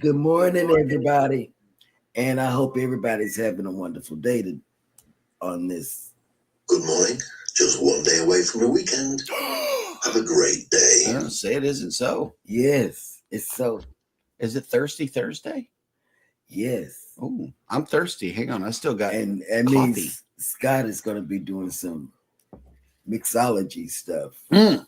Good morning, everybody. And I hope everybody's having a wonderful day on this. Good morning. Just one day away from the weekend. Have a great day. Say it isn't so. Yes, it's so. Is it Thirsty Thursday? Yes. Oh, I'm thirsty. Hang on. I still got and coffee. Means Scott is going to be doing some mixology stuff and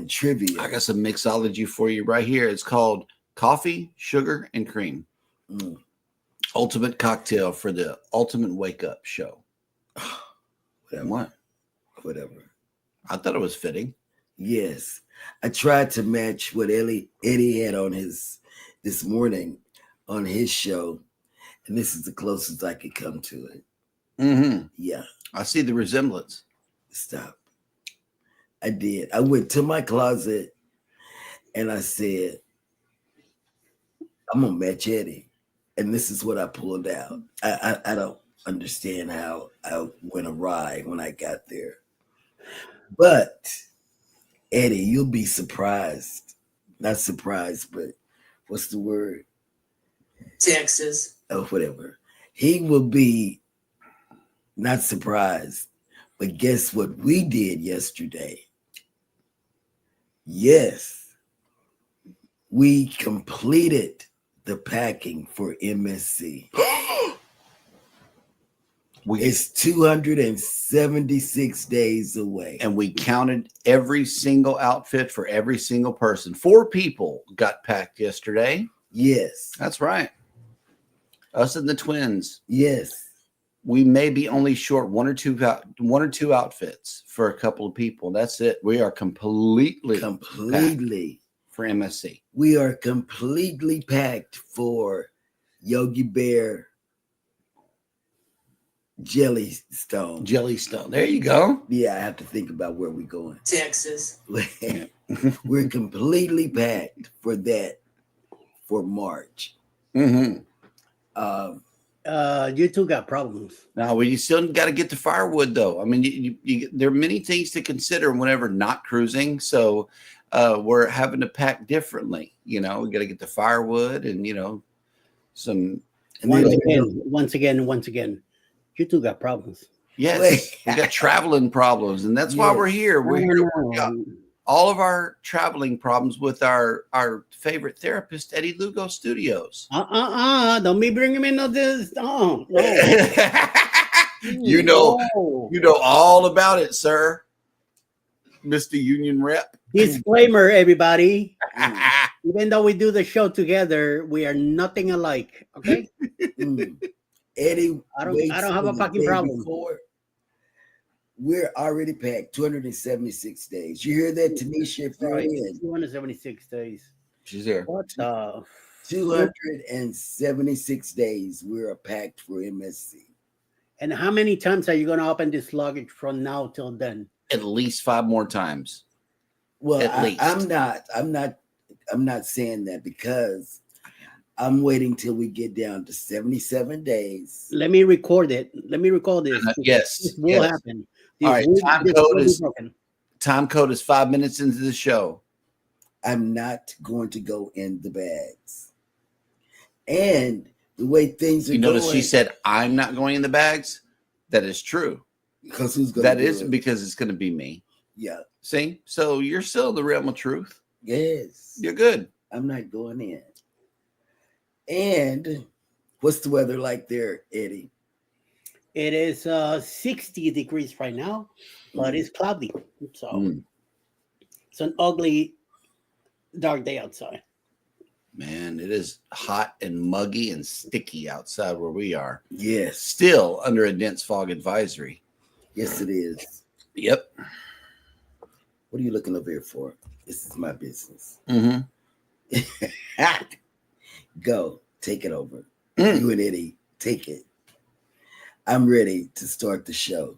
trivia. I got some mixology for you right here. It's called Coffee, Sugar, and Cream. Ultimate cocktail for the ultimate wake-up show. What? Whatever. I thought it was fitting. Yes. I tried to match what Eddie had on this morning on his show, and this is the closest I could come to it. Mm-hmm. Yeah. I see the resemblance. Stop. I did. I went to my closet, and I said, I'm gonna match Eddie, and this is what I pulled out. I don't understand how I went awry when I got there, but Eddie, you'll be surprised. Not surprised, but what's the word? Texas. Oh, whatever. He will be not surprised. But guess what we did yesterday? Yes, we completed the packing for MSC. It's 276 days away. And we counted every single outfit for every single person. 4 people got packed yesterday. Yes. That's right. Us and the twins. Yes. We may be only short one or two outfits for a couple of people. That's it. We are completely for MSC. We are completely packed for Yogi Bear Jellystone. Jellystone. There you go. Yeah, I have to think about where we're going. Texas. We're completely packed for that for March. Mm-hmm. You two got problems. Now, we still got to get the firewood, though. I mean, there are many things to consider whenever not cruising. So we're having to pack differently. You know, we got to get the firewood and, some. Once again, you two got problems. Yes, we got traveling problems. And that's why we're here. We're here to work out all of our traveling problems with our favorite therapist, Eddie Lugo Studios. Don't be bringing me no this. No. You know all about it, sir. Mr. Union Rep. Disclaimer, everybody. Even though we do the show together, we are nothing alike. Okay. Eddie, I don't have a fucking problem. We're already packed 276 days. You hear that, Tanisha? 276 days. She's here. What the? 276 days. We're packed for MSC. And how many times are you going to open this luggage from now till then? At least 5 more times. Well, I'm not saying that because I'm waiting till we get down to 77 days. Let me record it. Let me record this. Yes. This will yes. happen. All right. This Time will code be is broken. 5 minutes into the show. I'm not going to go in the bags. And the way things are You notice going, she said, "I'm not going in the bags." That is true. because who's going That to do is it? because it's going to be me. Yeah. See, so you're still in the realm of truth. Yes. You're good. I'm not going in. And what's the weather like there, Eddie? It is 60 degrees right now, but it's cloudy. So Mm. it's an ugly, dark day outside. Man, it is hot and muggy and sticky outside where we are. Yes. Still under a dense fog advisory. Yes, it is. Yep. What are you looking over here for? This is my business. Mm-hmm. Go. Take it over. Mm. You and Eddie, take it. I'm ready to start the show.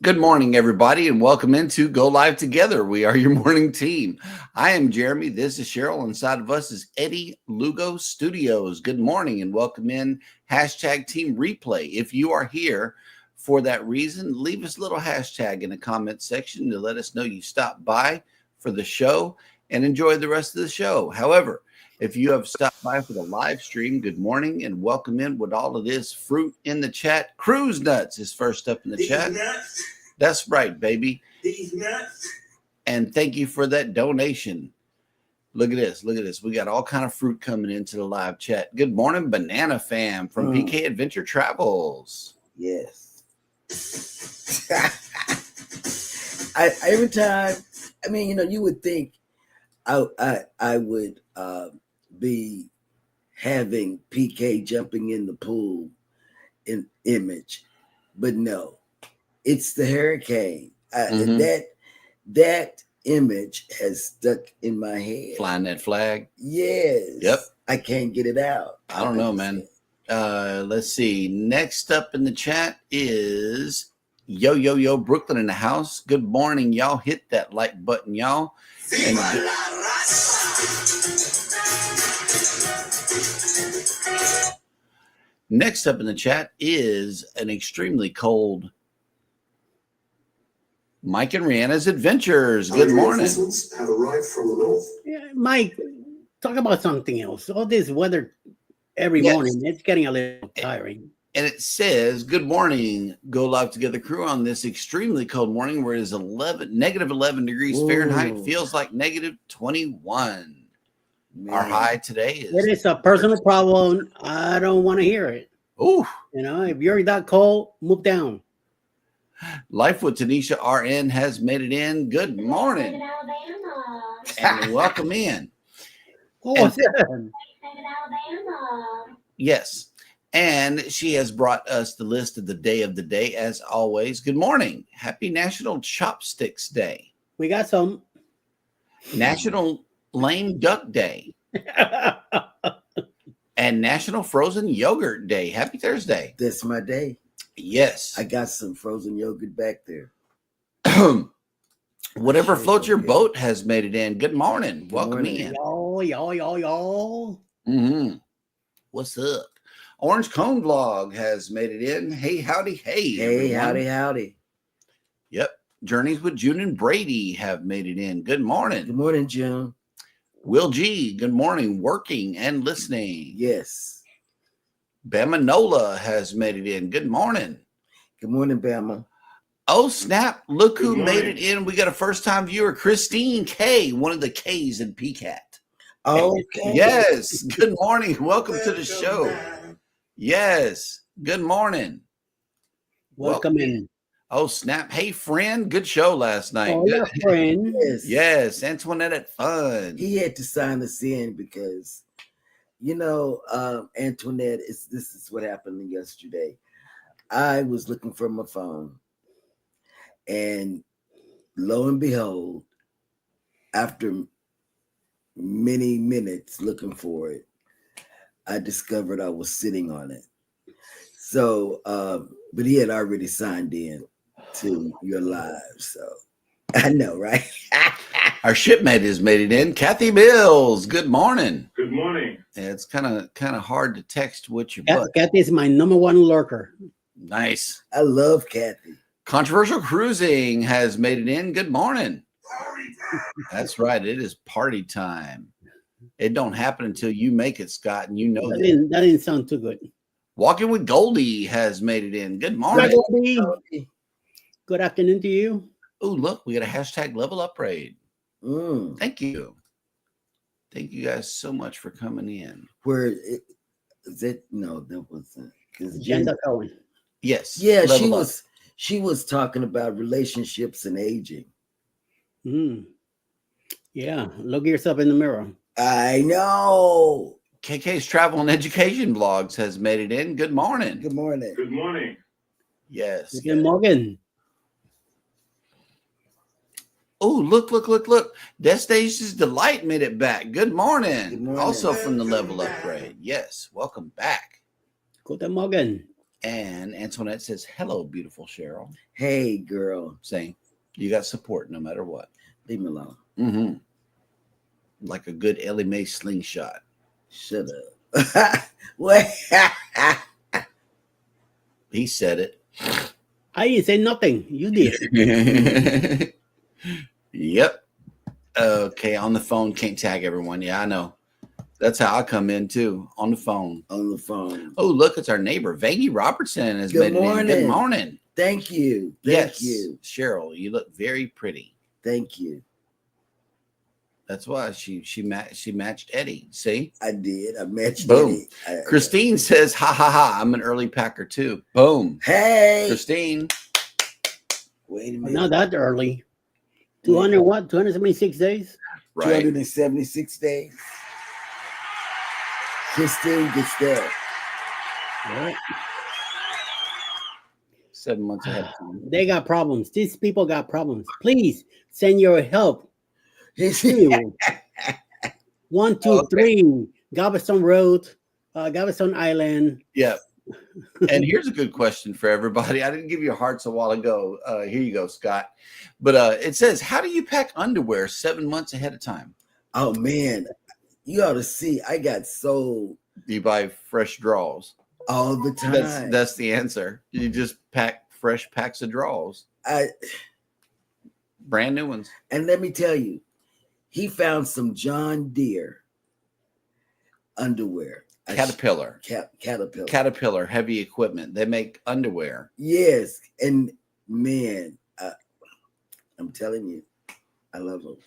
Good morning, everybody, and welcome into Go Live Together. We are your morning team. I am Jeremy. This is Cheryl. Inside of us is Eddie Lugo Studios. Good morning and welcome in hashtag Team Replay. If you are here for that reason, leave us a little hashtag in the comment section to let us know you stopped by for the show and enjoy the rest of the show. However, if you have stopped by for the live stream, good morning and welcome in with all of this fruit in the chat. Cruise Nuts is first up in the chat. That's right, baby. These nuts. And thank you for that donation. Look at this. Look at this. We got all kind of fruit coming into the live chat. Good morning, Banana Fam from PK Adventure Travels. Yes. Every time, I mean, you would think I would be having PK jumping in the pool in image, but no, it's the hurricane. That image has stuck in my head. Flying that flag. Yes. Yep. I can't get it out. I don't know, man. Let's see. Next up in the chat is Yo Brooklyn in the house. Good morning, y'all. Hit that like button, y'all. Viva la raza. Next up in the chat is an extremely cold Mike and Rihanna's Adventures. Good morning. Reinforcements have arrived from the north. Yeah, Mike, talk about something else. All this weather every Yes. morning, it's getting a little tiring. And it says, good morning, Go Live Together crew on this extremely cold morning where it is negative 11 degrees Fahrenheit. Whoa. Feels like negative 21. Man. Our high today It is, is a personal problem. I don't want to hear it. ooh, If you're that cold, move down. Life with Tanisha RN has made it in. Good morning. And welcome in. What was that? Yes. And she has brought us the list of the day as always. Good morning. Happy National Chopsticks Day. We got some. National Lame Duck Day. And National Frozen Yogurt Day. Happy Thursday. That's my day. Yes. I got some frozen yogurt back there. Whatever floats your Okay. boat has made it in. Good morning. Welcome morning. in. Y'all. Mm-hmm. What's up? Orange Cone Vlog has made it in. Hey, howdy, hey. Hey, everyone. howdy. Yep. Journeys with June and Brady have made it in. Good morning. Good morning, June. Will G, good morning. Working and listening. Yes. Bama Nola has made it in. Good morning. Good morning, Bama. Oh, snap. Look who Good made morning. it in. We got a first-time viewer, Christine K, one of the K's in PCAT. Okay. Yes. Good morning. Welcome to the Welcome show. back. Yes. Good morning. Welcome in. Oh, snap. Hey, friend. Good show last night. Oh, Good. yeah, friend. Yes. Yes. Antoinette at Fun. He had to sign us in because, Antoinette, this is what happened yesterday. I was looking for my phone, and lo and behold, after many minutes looking for it, I discovered I was sitting on it. So, but he had already signed in to your live. So I know, right? Our shipmate has made it in. Kathy Mills, good morning. Good morning. It's kind of hard to text what your butt. Kathy is my number one lurker. Nice. I love Kathy. Controversial Cruising has made it in. Good morning. That's right. It is party time. It don't happen until you make it, Scott, and you know that. That didn't sound too good. Walking with Goldie has made it in. Good morning. Goldie. Good afternoon to you. Oh, look, we got a hashtag level up raid. Thank you. Thank you guys so much for coming in. Where is it? No, that wasn't. Agenda Cohen. Yes. Yeah, level up. she was talking about relationships and aging. Yeah, look at yourself in the mirror. I know. KK's Travel and Education Blogs has made it in. Good morning. Good morning. Good morning. Yes. Good morning. Oh, look. Destinations Delight made it back. Good morning. Good morning. Also from the level upgrade. Yes. Welcome back. Good morning. And Antoinette says, hello, beautiful Cheryl. Hey, girl. Saying, you got support no matter what. Leave me alone. Mm-hmm. Like a good Ellie Mae slingshot. Shut up. What? He said it. I didn't say nothing. You did. Yep. Okay, on the phone, can't tag everyone. Yeah, I know. That's how I come in too, on the phone. On the phone. Oh, look, it's our neighbor. Vangie Robertson has Good made it in. morning. Good morning. Thank you. Yes, Thank you. Cheryl, you look very pretty. Thank you. That's why she matched Eddie. See? I did. I matched Boom. Eddie. Christine says, ha ha ha, I'm an early packer too. Boom. Hey. Christine. Wait a minute. Not that early. 200 what? 276 days? Right. 276 days. Christine gets there. Yeah. 7 months ahead of time. They got problems. These people got problems. Please send your help. 1, 2, 3 Galveston Road, Galveston Island. Yeah. And here's a good question for everybody. I didn't give you hearts a while ago. Here you go, Scott. But it says, how do you pack underwear 7 months ahead of time? Oh man, you ought to see. I got so Do you buy fresh draws? all the time. That's the answer. You just pack fresh packs of draws, brand new ones. And let me tell you, he found some John Deere underwear. Caterpillar. Caterpillar. Caterpillar heavy equipment. They make underwear. Yes, and man, I'm telling you, I love them.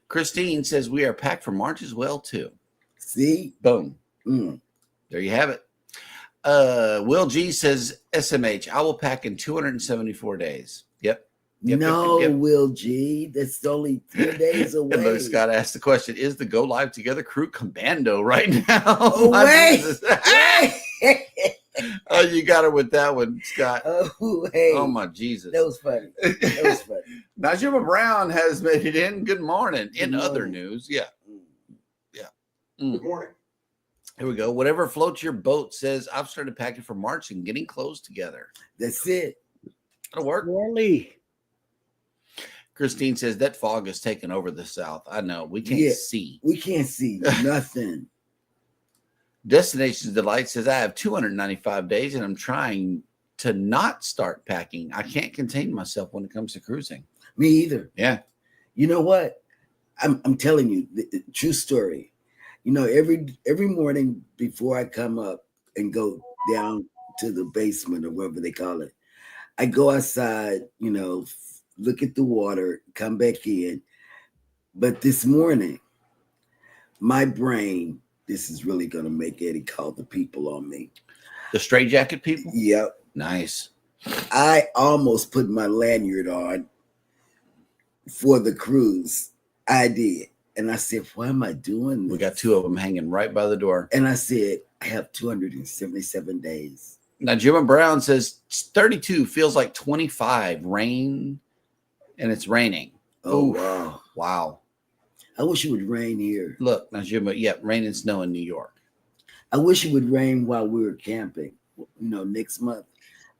Christine says we are packed for March as well too. See, Boom. Mm. There you have it. Will G says SMH. I will pack in 274 days. Yep. No, Yep. Will G, that's only 3 days away. And look, Scott asked the question: is the Go Live Together crew commando right now? Oh, My wait. Jesus. Hey. Oh, you got her with that one, Scott. Oh, hey. Oh my Jesus. That was funny. That was funny. Najima Brown has made it in. Good morning. In Good other morning. news, yeah. Good morning. Here we go. Whatever floats your boat says I've started packing for March and getting clothes together. That's it. That'll work. Really? Christine says that fog has taken over the South. I know. We can't see. We can't see nothing. Destinations Delight says I have 295 days and I'm trying to not start packing. I can't contain myself when it comes to cruising. Me either. Yeah. You know what? I'm telling you, true story. You know, every morning before I come up and go down to the basement or whatever they call it, I go outside, you know, look at the water, come back in. But this morning, my brain, this is really going to make Eddie call the people on me. The straight jacket people? Yep. Nice. I almost put my lanyard on for the cruise. I did. And I said, why am I doing this? We got two of them hanging right by the door. And I said, I have 277 days. Now, Jim Brown says 32 feels like 25. Rain, and it's raining. Oh, Oof. wow. Wow. I wish it would rain here. Look, now, Jim, rain and snow in New York. I wish it would rain while we were camping. You know, next month,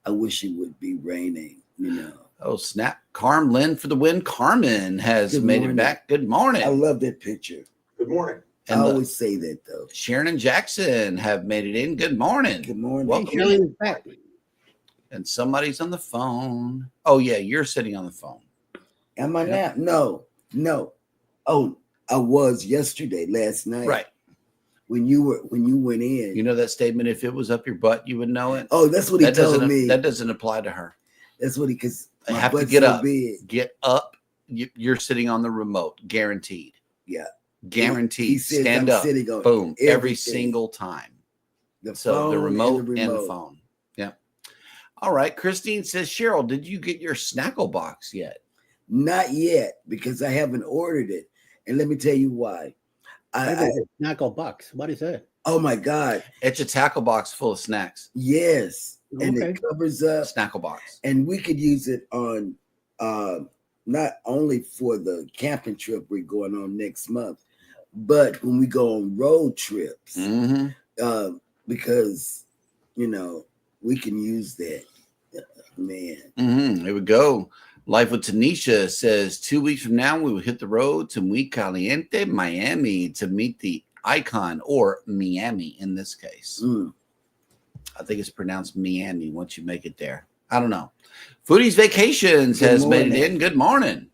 I wish it would be raining, you know. Oh, snap. Lynn for the win. Carmen has Good made morning. it back. Good morning. I love that picture. Good morning. And I always say that though. Sharon and Jackson have made it in. Good morning. Good morning. Welcome. Hey, Shelley's back. And somebody's on the phone. Oh, yeah, you're sitting on the phone. Am I Yeah. now? No. Oh, I was last night. Right. When you went in. You know that statement, if it was up your butt, you would know it? Oh, that's what he told me. That doesn't apply to her. That's what because I my have to butt's get so up. big. Get up. You're sitting on the remote. Guaranteed. Yeah. Guaranteed. He says Stand I'm up. sitting on Boom. Every everything. single time. The So phone the remote and and the phone. Yeah. All right. Christine says, Cheryl, did you get your Snackle box yet? Not yet because I haven't ordered it. And let me tell you why. Knuckle Bucks. What is that? Oh my God. It's a tackle box full of snacks. Yes. And Okay. it covers up. Snackle box. And we could use it on not only for the camping trip we're going on next month, but when we go on road trips. Mm-hmm. Because we can use that. Man. Mm-hmm. Here we go. Life with Tanisha says 2 weeks from now, we will hit the road to Muy Caliente, Miami to meet the icon, or Miami in this case. I think it's pronounced Miami once you make it there. I don't know. Foodies Vacations Good has made morning. it in. Good morning.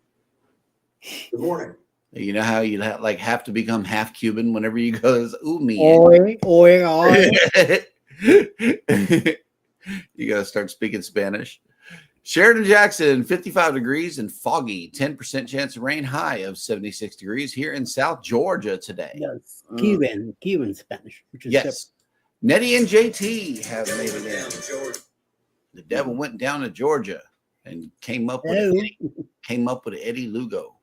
Good morning. You know how you have to become half Cuban whenever you go, ooh, Miami. Oy. You got to start speaking Spanish. Sheridan Jackson, 55 degrees and foggy, 10% chance of rain, high of 76 degrees here in South Georgia today. Yes. Cuban Spanish. Which is Yes. Nettie and JT have made it in. The devil went down to Georgia and came up with Eddie Lugo.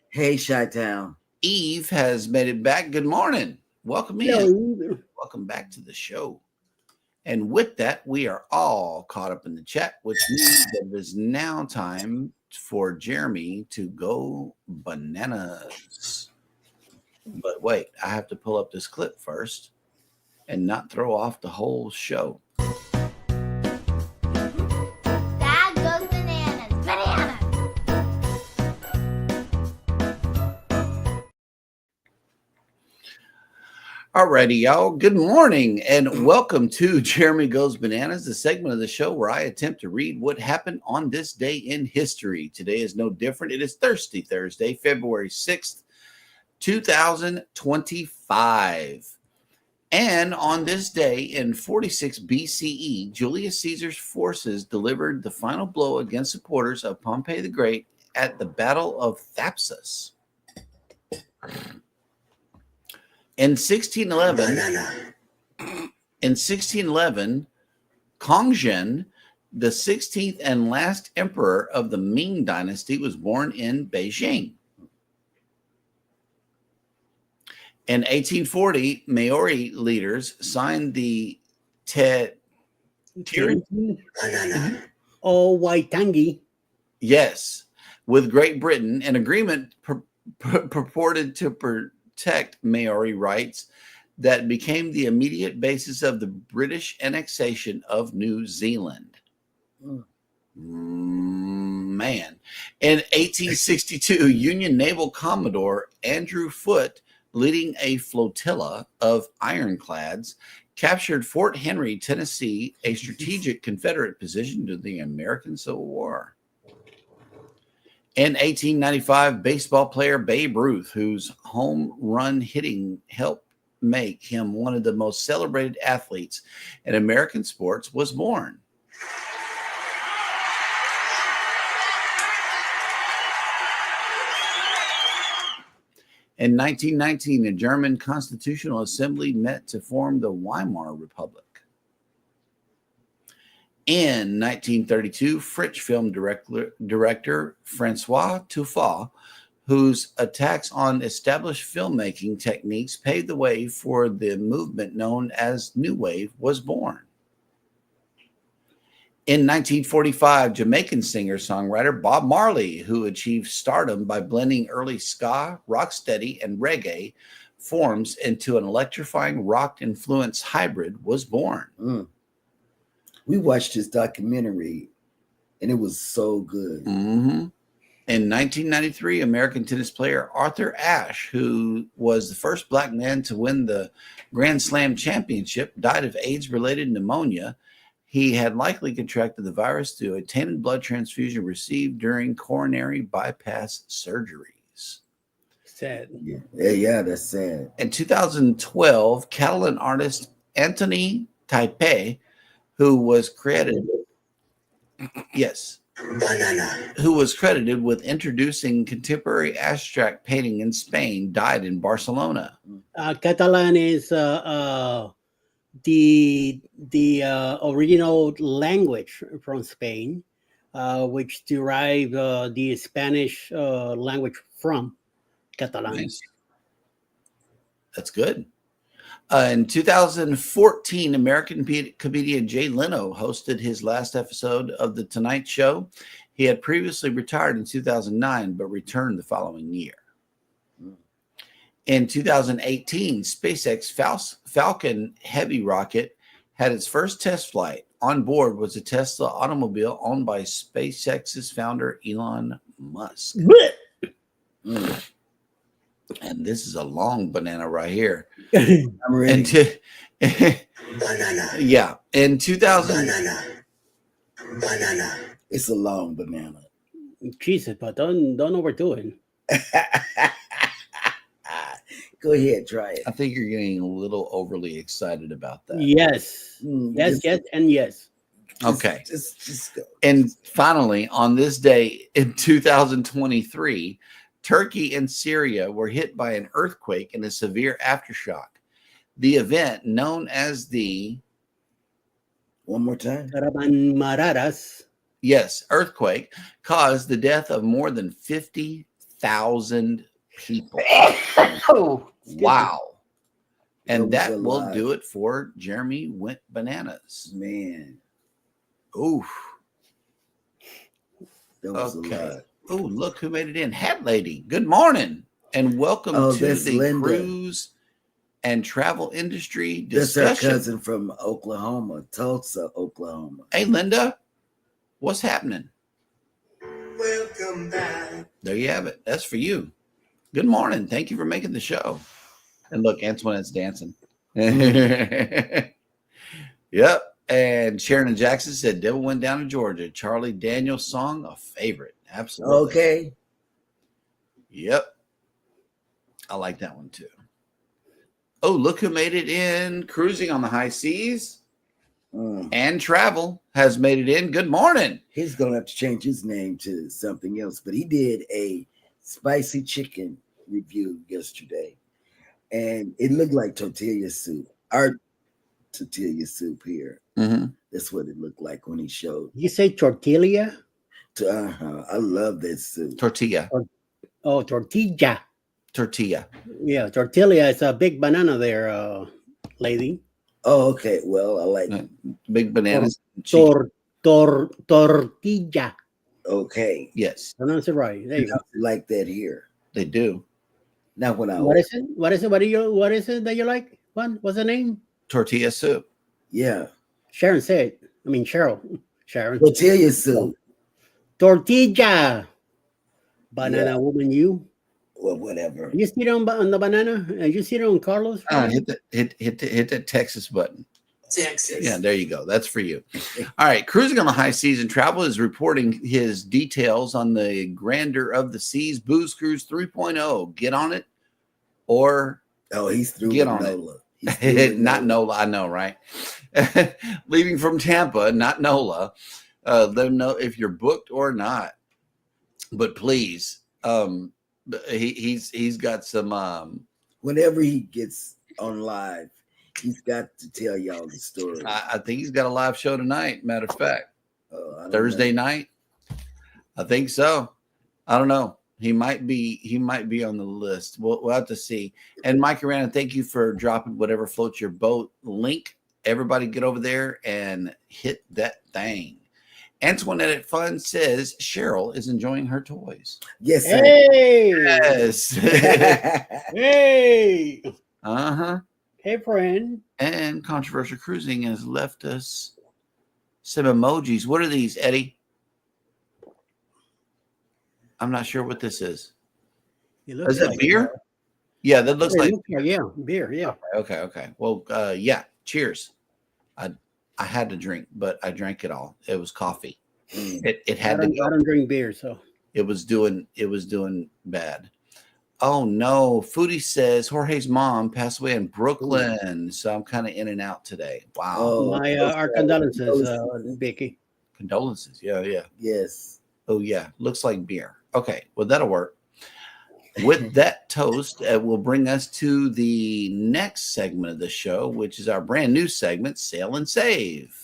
Hey, Chi-Town. Eve has made it back. Good morning. Welcome in. Hello. Welcome back to the show. And with that, we are all caught up in the chat, which means that it is now time for Jeremy to go bananas. But wait, I have to pull up this clip first and not throw off the whole show. Dad goes bananas. Bananas. Alrighty, y'all. Good morning and welcome to Jeremy Goes Bananas, the segment of the show where I attempt to read what happened on this day in history. Today is no different. It is Thursday, February 6th, 2025. And on this day in 46 BCE, Julius Caesar's forces delivered the final blow against supporters of Pompey the Great at the Battle of Thapsus. In 1611, Kongzhen, the 16th and last emperor of the Ming Dynasty, was born in Beijing. In 1840, Maori leaders signed the Waitangi. Yes, with Great Britain, an agreement purported to protect Maori rights that became the immediate basis of the British annexation of New Zealand. Man. In 1862, Union Naval Commodore Andrew Foote, leading a flotilla of ironclads, captured Fort Henry, Tennessee, a strategic Confederate position during the American Civil War. In 1895, baseball player Babe Ruth, whose home run hitting helped make him one of the most celebrated athletes in American sports, was born. In 1919, the German Constitutional Assembly met to form the Weimar Republic. In 1932, French film director Francois Truffaut, whose attacks on established filmmaking techniques paved the way for the movement known as New Wave, was born. In 1945, Jamaican singer-songwriter Bob Marley, who achieved stardom by blending early ska, rocksteady, and reggae forms into an electrifying rock-influenced hybrid, was born. We watched his documentary and it was so good. Mm-hmm. In 1993, American tennis player Arthur Ashe, who was the first black man to win the Grand Slam championship, died of AIDS-related pneumonia. He had likely contracted the virus through a tainted blood transfusion received during coronary bypass surgeries. Sad. Yeah, that's sad. In 2012, Catalan artist Antoni Taipei, who was credited with introducing contemporary abstract painting in Spain, died in Barcelona. Catalan is the original language from Spain, which derived the Spanish language from Catalan. Nice. That's good. In 2014, American comedian Jay Leno hosted his last episode of The Tonight Show. He had previously retired in 2009, but returned the following year. In 2018, SpaceX Falcon Heavy rocket had its first test flight. On board was a Tesla automobile owned by SpaceX's founder, Elon Musk. And this is a long banana right here. I'm ready. Yeah. In 2000. Banana. It's a long banana. Jesus, but don't overdo it. Go ahead, try it. I think you're getting a little overly excited about that. Yes. Yes, and yes. Okay. Just go. And finally, on this day in 2023, Turkey and Syria were hit by an earthquake and a severe aftershock. The event, known as the One more time. Mararas. Yes, earthquake, caused the death of more than 50,000 people. Wow. And that will do it for Jeremy Went Bananas. Man. Oof. That was a Okay. lot. Oh, look who made it in. Hat Lady, good morning. And welcome to that's the Linda. cruise and travel industry That's our discussion. cousin from Oklahoma, Tulsa, Oklahoma. Hey, Linda, what's happening? Welcome back. There you have it. That's for you. Good morning. Thank you for making the show. And look, Antoinette's dancing. Yep. And Sharon Jackson said, Devil Went Down to Georgia. Charlie Daniels song, a favorite. Absolutely. Okay. Yep. I like that one too. Oh, look who made it in. Cruising on the High Seas and Travel has made it in. Good morning. He's going to have to change his name to something else, but he did a spicy chicken review yesterday, and it looked like tortilla soup. Our tortilla soup here. Mm-hmm. That's what it looked like when he showed. You say tortilla? I love that soup. Tortilla. Oh, tortilla. Tortilla. Yeah, tortilla is a big banana there, lady. Oh, okay. Well, I like Big bananas. Tortilla. Okay. Yes, Pronounce it right. There you go. Like that here. they do. Now when I What is it? What is it? What is it that you like? What's the name? Tortilla soup. yeah, Sharon said. I mean Cheryl. Sharon. tortilla soup. Tortilla. Banana Yeah. woman, you. Well, whatever. You sit on the banana? You sit on Carlos? Hit that Texas button. Texas. Yeah, there you go. That's for you. All right. Cruising on the High Seas and Travel is reporting his details on the Grandeur of the Seas Booze Cruise 3.0. Get on it or Oh, he's through Get with on it. Nola. He's through with not NOLA. I know, right? Leaving from Tampa, not NOLA. Let them know if you're booked or not. But please, he's got some. Whenever he gets on live, he's got to tell y'all the story. I think he's got a live show tonight. Matter of fact, I don't Thursday know. night. I think so. I don't know. He might be on the list. We'll have to see. And Mike Arana, thank you for dropping whatever floats your boat link. Everybody get over there and hit that thing. Antoinette at Fun says Cheryl is enjoying her toys. Yes, sir. Hey! Yes. Hey! Uh-huh. Hey, friend. And Controversial Cruising has left us some emojis. What are these, Eddie? I'm not sure what this is. It looks Is that like beer? Yeah, that looks like. yeah, beer. Yeah. Okay. Well, yeah. Cheers. I had to drink, but I drank it all. It was coffee. It had to go. I don't drink beer, so It was doing bad. Oh no. Foodie says Jorge's mom passed away in Brooklyn. So I'm kind of in and out today. Wow. Oh, my our condolences, Vicky. Condolences. Yeah. yes. Oh yeah. Looks like beer. Okay. Well, that'll work. With that toast, will bring us to the next segment of the show, which is our brand new segment, Sail and Save.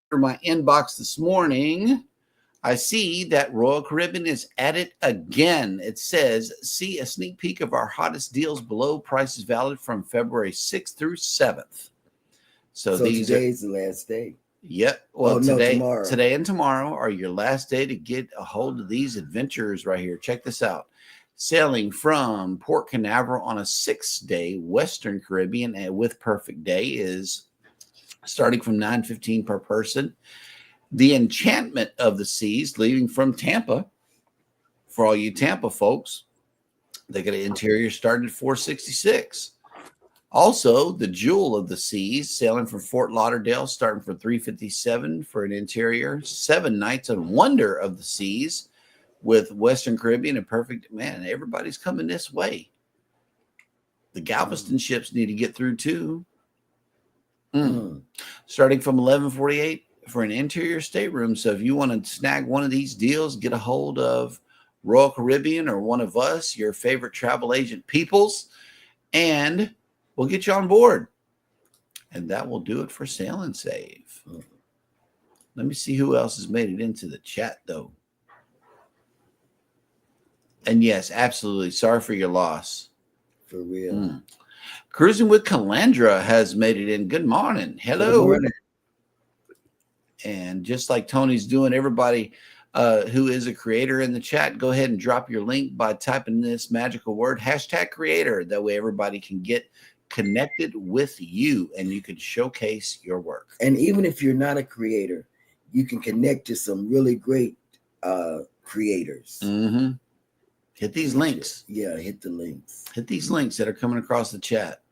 For my inbox this morning, I see that Royal Caribbean is at it again. It says, see a sneak peek of our hottest deals below. Prices valid from February 6th through 7th. So these today's the last day. Yep. Well, tomorrow. Today and tomorrow are your last day to get a hold of these adventures right here. Check this out. Sailing from Port Canaveral on a 6-day Western Caribbean and with perfect day is starting from $9.15 per person. The Enchantment of the Seas, leaving from Tampa, for all you Tampa folks, they got an interior starting at $466. Also, the Jewel of the Seas, sailing from Fort Lauderdale, starting for $357 for an interior. 7 nights on Wonder of the Seas with Western Caribbean and perfect. Man, everybody's coming this way. The Galveston ships need to get through too. Starting from $1148 for an interior stateroom. So if you want to snag one of these deals, get a hold of Royal Caribbean or one of us, your favorite travel agent peoples, and we'll get you on board. And that will do it for Sail and Save. Let me see who else has made it into the chat, though. And yes, absolutely. Sorry for your loss. For real. Cruising with Calandra has made it in. Good morning. Hello. Good morning. And just like Tony's doing, everybody who is a creator in the chat, go ahead and drop your link by typing this magical word, #creator. That way everybody can get connected with you and you can showcase your work. And even if you're not a creator, you can connect to some really great creators. Hit these links. Yeah, hit the links. Hit these links that are coming across the chat.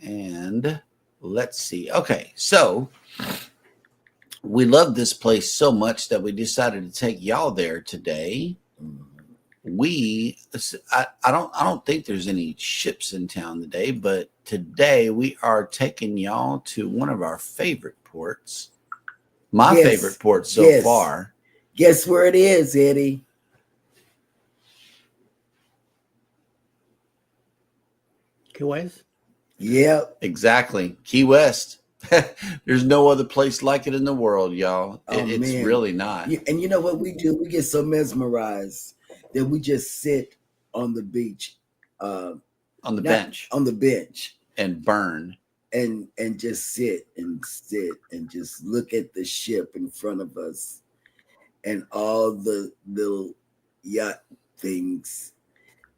And let's see. Okay, so we love this place so much that we decided to take y'all there today. I don't think there's any ships in town today, but today we are taking y'all to one of our favorite ports. My favorite port so far. Guess where it is, Eddie? Key West? Yep. Exactly. Key West. There's no other place like it in the world, y'all. It's really not. And you know what we do? We get so mesmerized that we just sit on the beach. On the bench. On the bench. And burn. And just sit and just look at the ship in front of us and all the little yacht things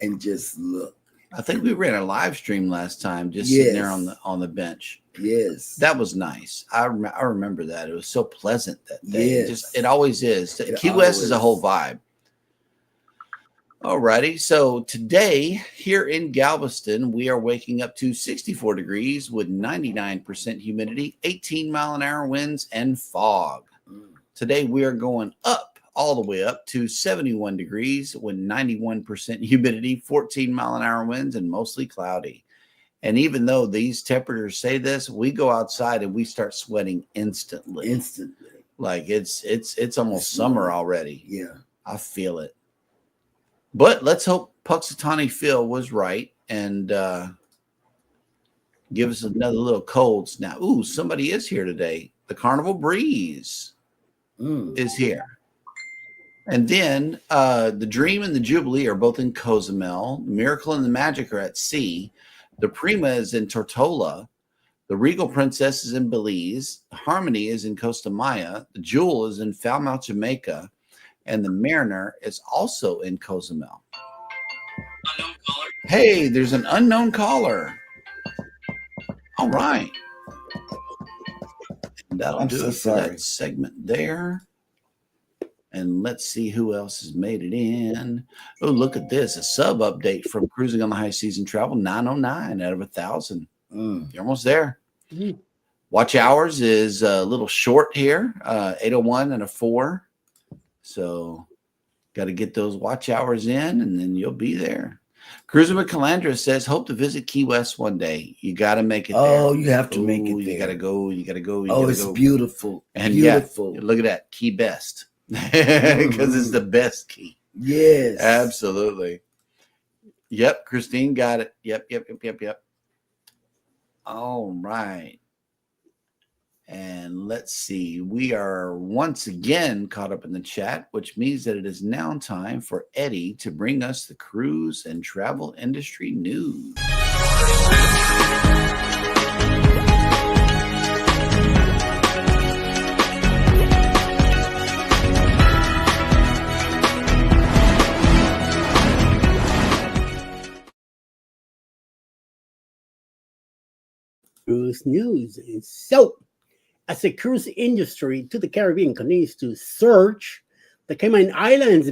and just look. I think we ran a live stream last time, just sitting there on the bench. Yes, that was nice. I remember that. It was so pleasant that day. Yes. It always is. Key West is a whole vibe. Alrighty, so today here in Galveston, we are waking up to 64 degrees with 99% humidity, 18-mile-an-hour winds, and fog. Today we are going up all the way up to 71 degrees with 91% humidity, 14-mile-an-hour winds, and mostly cloudy. And even though these temperatures say this, we go outside and we start sweating instantly. Like it's almost summer already. Yeah, I feel it. But let's hope Puxatawny Phil was right and give us another little cold snap. Ooh, somebody is here today. The Carnival Breeze is here. And then the Dream and the Jubilee are both in Cozumel. Miracle and the Magic are at sea. The Prima is in Tortola. The Regal Princess is in Belize. The Harmony is in Costa Maya. The Jewel is in Falmouth, Jamaica. And the Mariner is also in Cozumel. Hey, there's an unknown caller. All right. And that'll I'm do so it for sorry. that segment there. And let's see who else has made it in. Oh, look at this. A sub update from Cruising on the High Season Travel, 909 out of 1,000. You're almost there. Mm. Watch hours is a little short here, 801 and a 4. So got to get those watch hours in, and then you'll be there. Cruiser with Calandra says, hope to visit Key West one day. You got to make it there. Oh, you have to make it You there. got to go. You got to go. You Oh, gotta it's go. beautiful. And Beautiful. yeah, look at that. Key Best. Because it's the best key. Yes. Absolutely. Yep, Christine got it. Yep. All right. And let's see. We are once again caught up in the chat, which means that it is now time for Eddie to bring us the cruise and travel industry news. Cruise news. So, as the cruise industry to the Caribbean continues to surge, the Cayman Islands,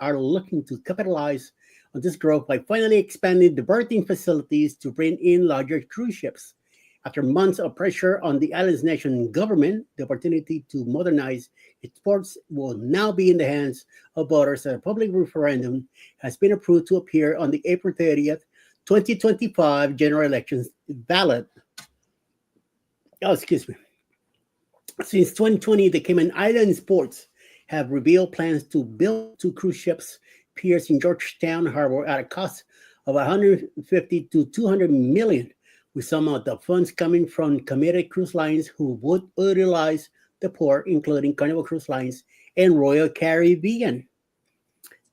are looking to capitalize on this growth by finally expanding the berthing facilities to bring in larger cruise ships. After months of pressure on the island's national government, the opportunity to modernize its ports will now be in the hands of voters. A public referendum has been approved to appear on the April 30th, 2025 general elections ballot. Oh, excuse me. Since 2020, the Cayman Islands ports have revealed plans to build 2 cruise ships piers in Georgetown Harbor at a cost of 150 to 200 million, with some of the funds coming from committed cruise lines who would utilize the port, including Carnival Cruise Lines and Royal Caribbean.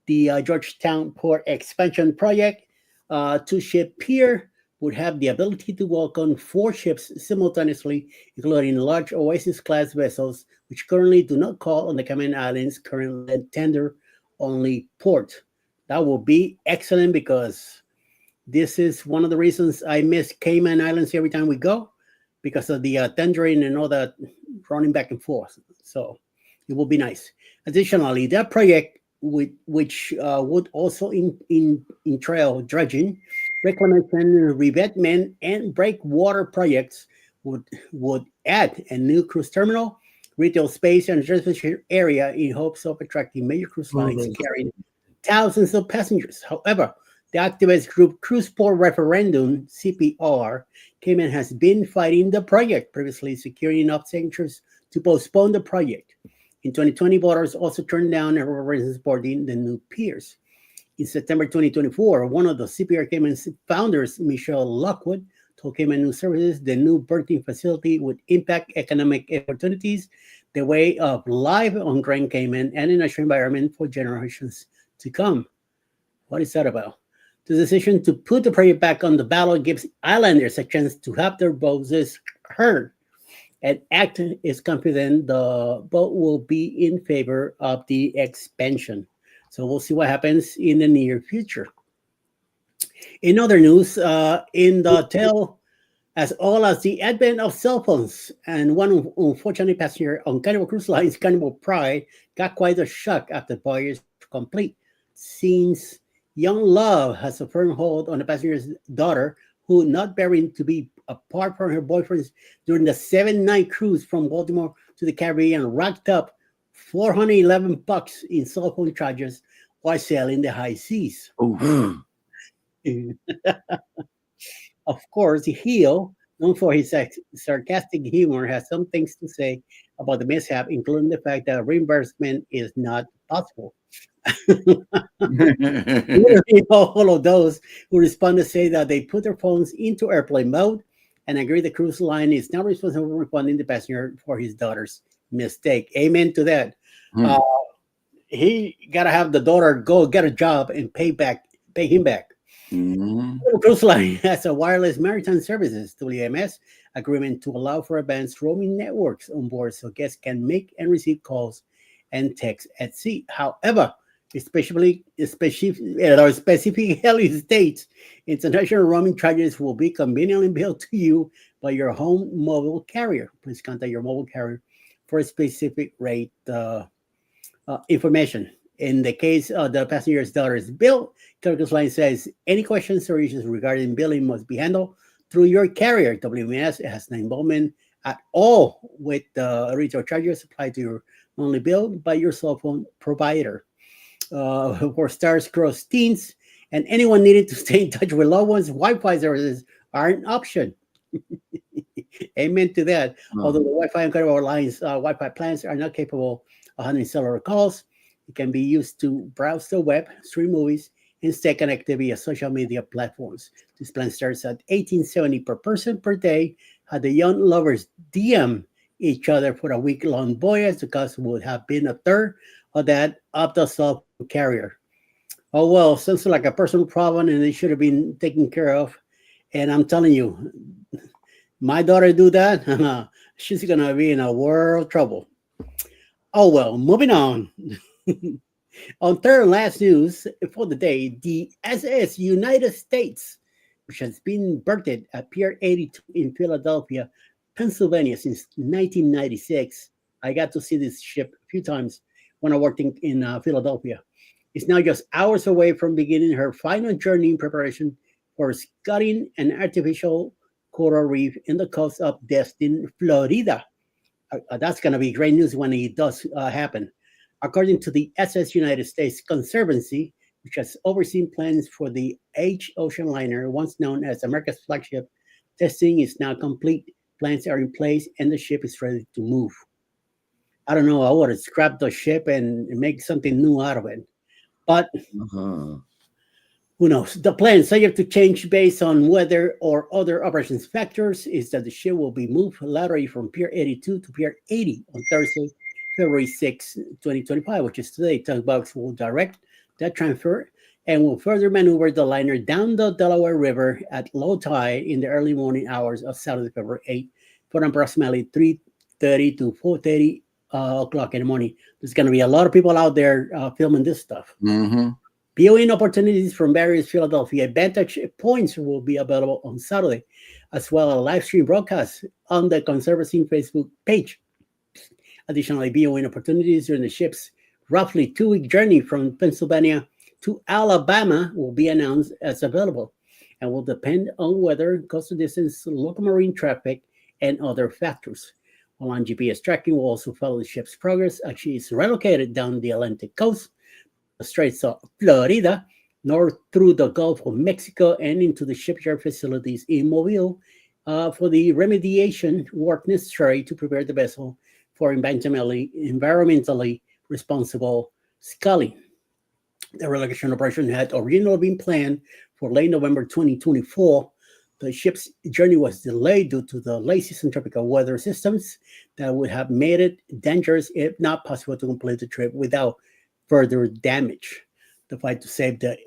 The Georgetown Port Expansion Project 2-ship pier would have the ability to welcome 4 ships simultaneously, including large Oasis-class vessels, which currently do not call on the Cayman Islands' current tender-only port. That will be excellent because this is one of the reasons I miss Cayman Islands every time we go, because of the tendering and all that running back and forth. So it will be nice. Additionally, that project, which would also entail dredging, reclamation, revetment, and breakwater projects, would add a new cruise terminal, retail space, and reservation area in hopes of attracting major cruise lines carrying thousands of passengers. However, the activist group Cruiseport Referendum, CPR, Cayman has been fighting the project, previously securing enough signatures to postpone the project. In 2020, voters also turned down a referendum supporting the new piers. In September 2024, one of the CPR Cayman founders, Michelle Lockwood, told Cayman News Services the new berthing facility would impact economic opportunities, the way of life on Grand Cayman, and the natural environment for generations to come. What is that about? The decision to put the project back on the ballot gives islanders a chance to have their voices heard, and ACT is confident the vote will be in favor of the expansion. So we'll see what happens in the near future. In other news, in the tail, as well as the advent of cell phones, and one unfortunate passenger on Carnival Cruise Line's Carnival Pride got quite a shock after the voyage complete. Since young love has a firm hold on the passenger's daughter, who not bearing to be apart from her boyfriends during the 7-night cruise from Baltimore to the Caribbean, racked up $411 in cell phone charges while sailing the high seas. Of course, Heel, known for his sarcastic humor, has some things to say about the mishap, including the fact that reimbursement is not possible. All of those who respond to say that they put their phones into airplane mode and agree the cruise line is now responsible for refunding the passenger for his daughter's mistake. Amen to that. He gotta have the daughter go get a job and pay him back. Cruise Line has a wireless maritime services (WMS) agreement to allow for advanced roaming networks on board, so guests can make and receive calls and texts at sea. However, specifically states international roaming charges will be conveniently billed to you by your home mobile carrier. Please contact your mobile carrier for a specific rate information. In the case of the passenger's daughter's bill, Turkish Line says any questions or issues regarding billing must be handled through your carrier. WMS has no involvement at all with the retail charges applied to your monthly bill by your cell phone provider. For stars, cross teens, and anyone needing to stay in touch with loved ones, Wi-Fi services are an option. Amen to that. Although the Wi-Fi and Cable Lines Wi-Fi plans are not capable of handling cellular calls, it can be used to browse the web, stream movies, and stay connected via social media platforms. This plan starts at $18.70 per person per day. Had the young lovers DM each other for a week-long voyage, the cost would have been a third of that of the cell carrier. Oh well, sounds like a personal problem, and it should have been taken care of. And I'm telling you, my daughter do that, she's gonna be in a world of trouble. Oh well, moving on. On third and last news for the day, the SS United States, which has been berthed at Pier 82 in Philadelphia, Pennsylvania since 1996. I got to see this ship a few times when I worked in Philadelphia. Is now just hours away from beginning her final journey in preparation for scudding an artificial coral reef in the coast of Destin, Florida. That's going to be great news when it does happen. According to the SS United States Conservancy, which has overseen plans for the H ocean liner, once known as America's flagship, testing is now complete. Plans are in place, and the ship is ready to move. I don't know. I would have scrapped the ship and make something new out of it. But who knows? The plan, subject to change based on weather or other operations factors, is that the ship will be moved laterally from Pier 82 to Pier 80 on Thursday, February 6, 2025, which is today. Tugboats will direct that transfer and will further maneuver the liner down the Delaware River at low tide in the early morning hours of Saturday, February 8, for approximately 3:30 to 4:30 o'clock in the morning. There's going to be a lot of people out there filming this stuff. Viewing opportunities from various Philadelphia vantage points will be available on Saturday, as well as a live stream broadcast on the Conservancy Facebook page. Additionally, viewing opportunities during the ship's roughly 2-week journey from Pennsylvania to Alabama will be announced as available and will depend on weather, coastal distance, local marine traffic, and other factors. Online GPS tracking will also follow the ship's progress as she is relocated down the Atlantic coast, the Straits of Florida, north through the Gulf of Mexico, and into the shipyard facilities in Mobile for the remediation work necessary to prepare the vessel for environmentally responsible sculling. The relocation operation had originally been planned for late November 2024. The ship's journey was delayed due to the late season tropical weather systems that would have made it dangerous, if not possible, to complete the trip without further damage. The fight to save the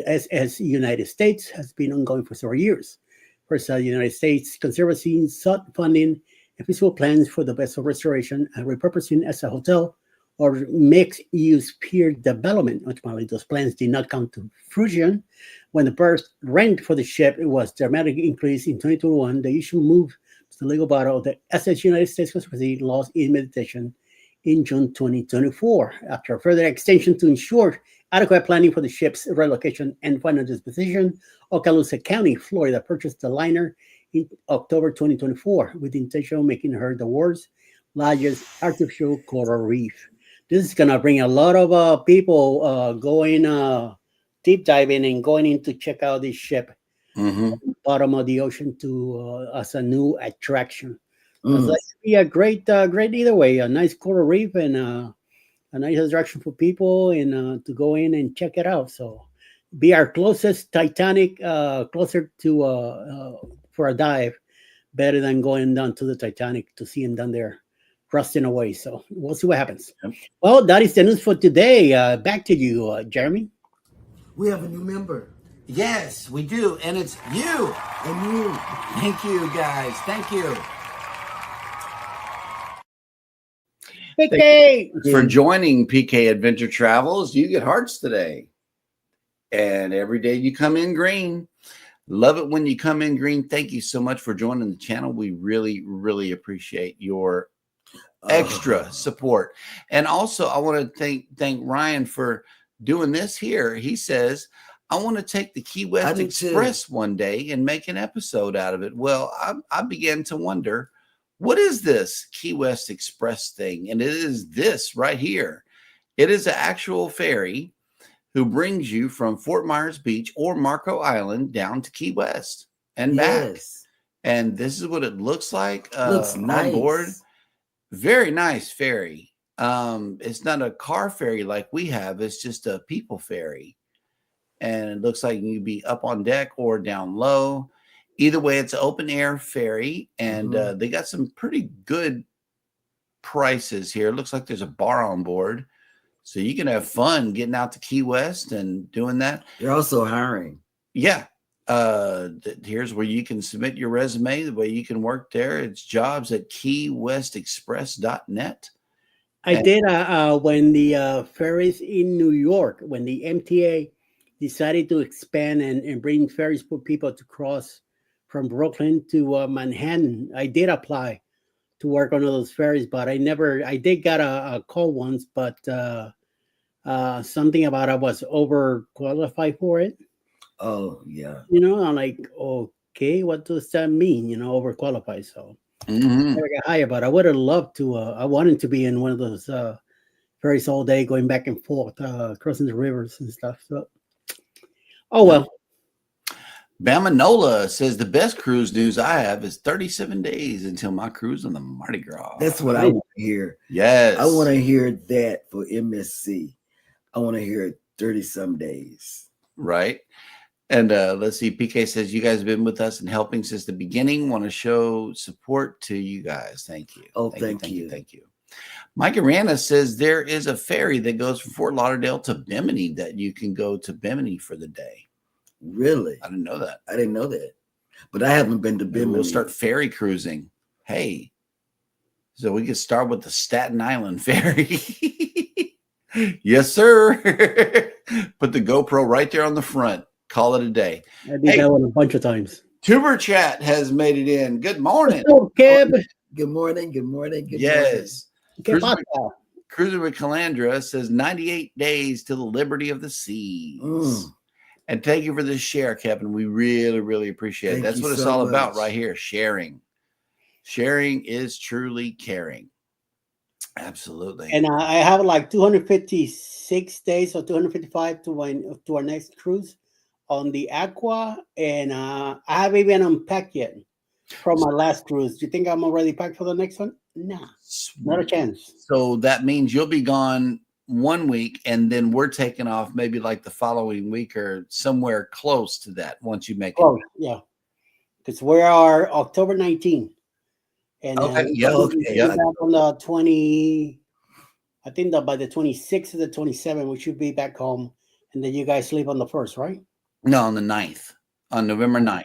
SS United States has been ongoing for several years. First, the United States Conservancy sought funding and feasible plans for the vessel restoration and repurposing as a hotel or mixed-use pier development. Ultimately, those plans did not come to fruition. When the berth rent for the ship was dramatically increased in 2021, the issue moved to the legal battle of the SS United States Conservancy lost in meditation in June 2024. After a further extension to ensure adequate planning for the ship's relocation and final disposition, Okaloosa County, Florida, purchased the liner in October 2024 with the intention of making her the world's largest artificial coral reef. This is going to bring a lot of people going deep diving and going in to check out this ship bottom of the ocean to as a new attraction. It's like to be a great either way. A nice coral reef and a nice attraction for people and to go in and check it out. So be our closest Titanic, closer to for a dive, better than going down to the Titanic to see him down there rusting away. So we'll see what happens. Yep. Well, that is the news for today. Back to you, Jeremy. We have a new member. Yes, we do. And it's you. And you. Thank you, guys. Thank you. PK. For joining PK Adventure Travels. You get hearts today. And every day you come in green. Love it when you come in green. Thank you so much for joining the channel. We really, really appreciate your extra support. And also, I want to thank Ryan for doing this here. He says, I want to take the Key West Express one day and make an episode out of it. Well, I began to wonder, what is this Key West Express thing? And it is this right here. It is an actual ferry who brings you from Fort Myers Beach or Marco Island down to Key West and back. And this is what it looks like Looks nice. on board. Very nice ferry. It's not a car ferry like we have. It's just a people ferry. And it looks like you can be up on deck or down low. Either way, it's an open air ferry. And they got some pretty good prices here. It looks like there's a bar on board. So you can have fun getting out to Key West and doing that. They're also hiring. Yeah. Here's where you can submit your resume, the way you can work there. It's jobs at keywestexpress.net. I did when the ferries in New York, when the MTA decided to expand and bring ferries for people to cross from Brooklyn to Manhattan. I did apply to work on those ferries, but I did get a call once, but something about I was overqualified for it. Oh, yeah. I'm like, okay, what does that mean? Overqualified. So I never got hired, but I would have loved to. I wanted to be in one of those ferries all day, going back and forth, crossing the rivers and stuff. So, well. Bama Nola says the best cruise news I have is 37 days until my cruise on the Mardi Gras. That's what I want to hear. Yes. I want to hear that for MSC. I want to hear 30-some days. Right. And let's see. PK says, you guys have been with us and helping since the beginning. Want to show support to you guys. Thank you. Oh, thank you. Thank you. Mike Arana says there is a ferry that goes from Fort Lauderdale to Bimini that you can go to Bimini for the day. Really? I didn't know that. I didn't know that. But I haven't been to Bimini. We'll start ferry cruising. Hey. So we could start with the Staten Island ferry. Yes, sir. Put the GoPro right there on the front. Call it a day. I did that one a bunch of times. Tuber Chat has made it in. Good morning. Hello, Keb. Good morning. Good morning. Good Yes. morning. Cruiser with Calandra says 98 days to the liberty of the seas. And thank you for this share, Kevin. We really, really appreciate it. That's what it's all about right here. Sharing. Sharing is truly caring. Absolutely. And I have like 256 days or 255 to our next cruise on the Aqua. And I haven't even unpacked yet from my last cruise. Do you think I'm already packed for the next one? Nah, not a chance. So that means you'll be gone 1 week, and then we're taking off maybe like the following week or somewhere close to that once you make it. Yeah. Because we are October 19th. And okay. Back on the 20, I think that by the 26th or the 27th, we should be back home. And then you guys leave on the 1st, right? No, on the 9th, on November 9th.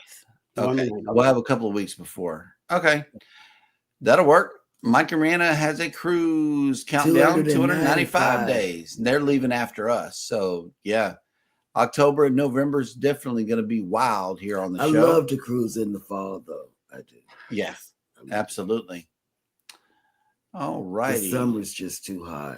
Okay. November 9th. We'll have a couple of weeks before. Okay. That'll work. Mike Arena has a cruise countdown, 295 days. And they're leaving after us. So, yeah, October and November is definitely going to be wild here on the show. I love to cruise in the fall, though. I do. Yeah, absolutely. All right. The summer's just too hot.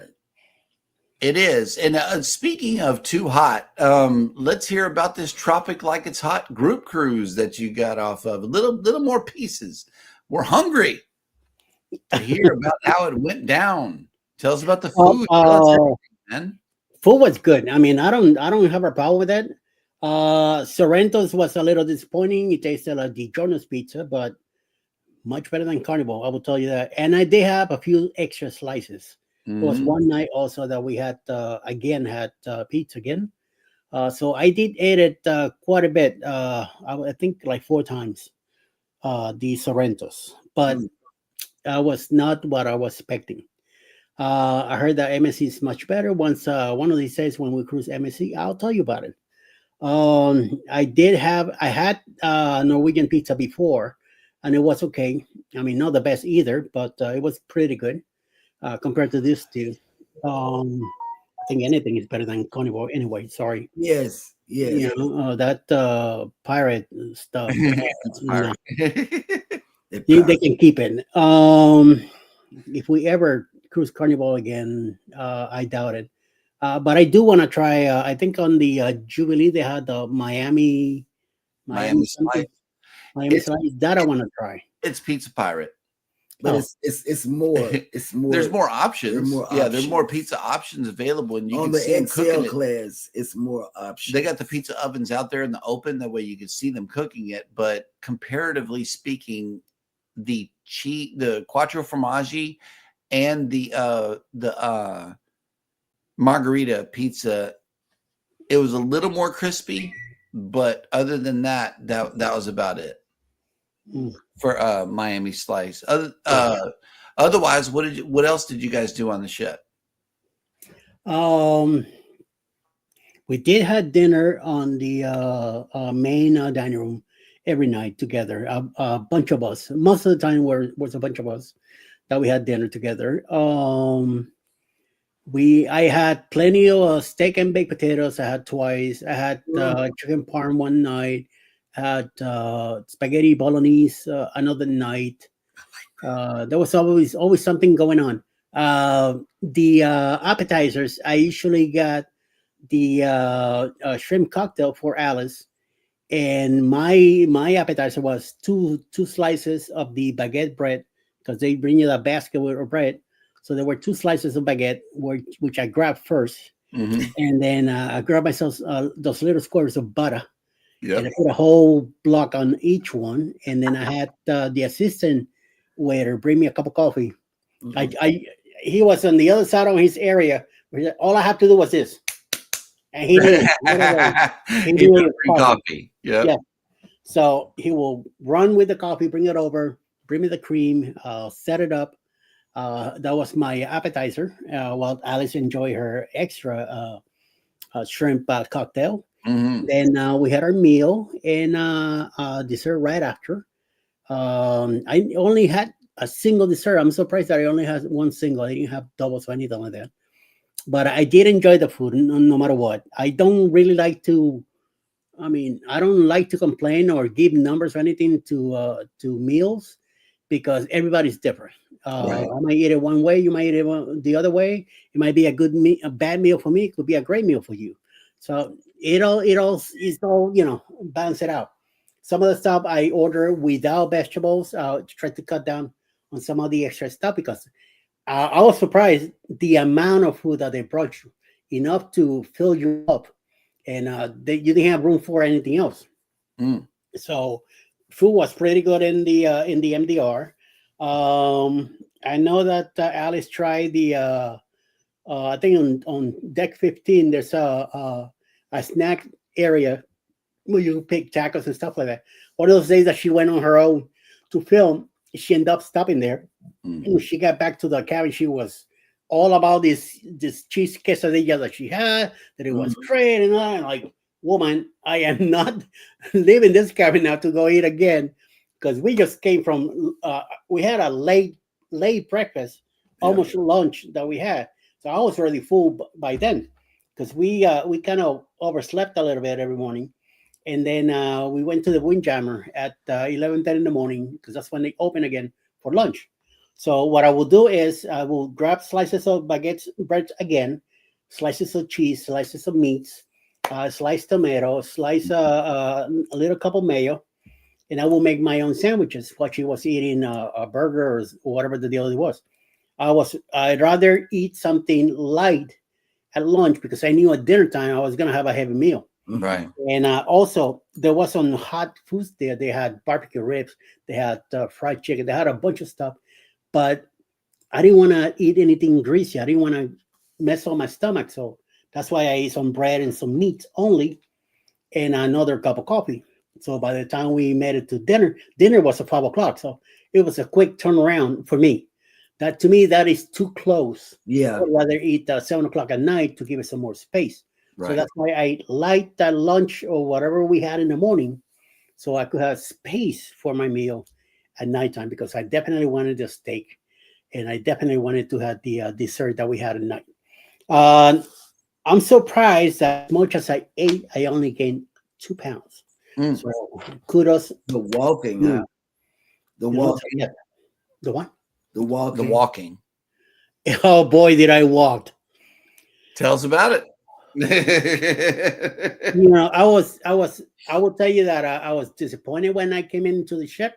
It is. And speaking of too hot, let's hear about this Tropic Like It's Hot group cruise that you got off of. A little more pieces. We're hungry to hear about how it went down. Tell us about the food. Man. Food was good. I mean, I don't have a problem with that. Sorrento's was a little disappointing. It tasted like the Jonas pizza, but much better than Carnival, I will tell you that. And I did have a few extra slices. It was one night also that we had pizza again. So I did eat it quite a bit. I think like 4 times the Sorrentos, but was not what I was expecting. I heard that MSC is much better. Once one of these days when we cruise MSC, I'll tell you about it. I had Norwegian pizza before, and it was okay. I mean, not the best either, but it was pretty good. compared to this two. I think anything is better than carnivore anyway. Sorry. Yes, yes. That pirate stuff. It's No, pirate. they can keep it. If we ever cruise carnival again, I doubt it. But I do want to try. I think on the Jubilee they had the Miami Miami something, Slice. Miami It's, slice. That I want to try. it's Pizza Pirate. But Oh. it's more There's more options. There are more Yeah, there's more options. pizza options available, and you on can the see them cooking XL it. class. It's more options. They got the pizza ovens out there in the open. That way you can see them cooking it. But comparatively speaking, the quattro formaggi and the margarita pizza, it was a little more crispy, but other than that was about it for Miami Slice. Otherwise, what else did you guys do on the ship? We did have dinner on the main dining room every night together. A bunch of us. Most of the time, was a bunch of us that we had dinner together. I had plenty of steak and baked potatoes. I had twice. I had chicken parm one night. I had spaghetti bolognese another night. There was always something going on. The appetizers, I usually got the shrimp cocktail for Alice, and my appetizer was two slices of the baguette bread, because they bring you a basket with bread. So there were two slices of baguette, which I grabbed first, and then I grabbed myself those little squares of butter, and I put a whole block on each one, and then I had the assistant waiter bring me a cup of coffee. He was on the other side of his area. Where all I had to do was this, and he knew free coffee. Yeah. So he will run with the coffee, bring it over, bring me the cream, set it up. That was my appetizer. While Alice enjoyed her extra shrimp cocktail. Then we had our meal and dessert right after. I only had a single dessert. I'm surprised that I only had one single. I didn't have doubles or anything like that. But I did enjoy the food no matter what. I don't really like to. I don't like to complain or give numbers or anything to meals, because everybody's different. Right. I might eat it one way, you might eat it the other way. It might be a bad meal for me. It could be a great meal for you. So it's all balance it out. Some of the stuff I order without vegetables. Try to cut down on some of the extra stuff, because I was surprised the amount of food that they brought you, enough to fill you up, and you didn't have room for anything else. So food was pretty good in the MDR. I know that Alice tried the I think on deck 15 there's a snack area where you pick tacos and stuff like that. One of those days that she went on her own to film, she ended up stopping there. When she got back to the cabin, she was all about this cheese quesadilla that she had, that it was great, and all. And like, woman, I am not leaving this cabin now to go eat again, because we just came from we had a late breakfast, almost lunch that we had. So I was already full by then, because we kind of overslept a little bit every morning. And then we went to the Windjammer at 11:10 in the morning, because that's when they open again for lunch. So what I will do is I will grab slices of baguette bread again, slices of cheese, slices of meats, sliced tomato, slice a little cup of mayo, and I will make my own sandwiches. While she was eating a burger or whatever the deal it was, I'd rather eat something light at lunch, because I knew at dinner time I was gonna have a heavy meal. Right. And also there was some hot foods there. They had barbecue ribs, they had fried chicken, they had a bunch of stuff, but I didn't want to eat anything greasy. I didn't want to mess up my stomach. So that's why I ate some bread and some meat only, and another cup of coffee. So by the time we made it to dinner was at 5 o'clock. So it was a quick turnaround for me. That to me, that is too close. Yeah. I'd rather eat 7 o'clock at night to give it some more space. Right. So that's why I light that lunch or whatever we had in the morning, so I could have space for my meal at nighttime, because I definitely wanted a steak. and I definitely wanted to have the dessert that we had at night. Uh, I'm surprised that as much as I ate, I only gained 2 pounds. Mm. So kudos. The walking, Mm. huh? The You know, so walking, yeah, the one. the The walking. walking. Oh boy, did I walk! Tell us about it. You know, I will tell you that I was disappointed when I came into the ship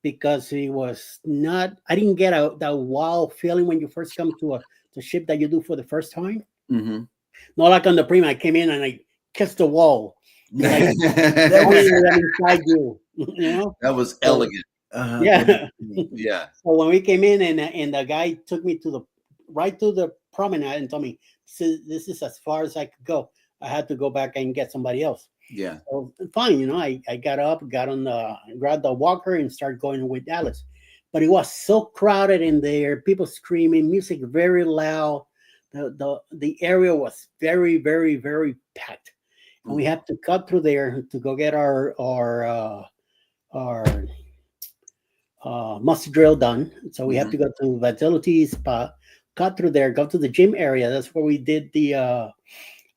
because it was not. I didn't get that wow feeling when you first come to the ship that you do for the first time. Mhm. Not like on the Prima, I came in and I kissed the wall. You're like, That "Oh, was I'm inside you," you know. That was So, elegant. yeah. Yeah. So when we came in and the guy took me to the right to the promenade and told me this is as far as I could go. I had to go back and get somebody else. Yeah. So fine, you know, I got up, got on the grabbed the walker and started going with Alice. But it was so crowded in there, people screaming, music very loud. The area was very, very, very packed. And we had to cut through there to go get our muscle drill done. So we have to go to Vitality Spa, cut through there, go to the gym area. That's where we did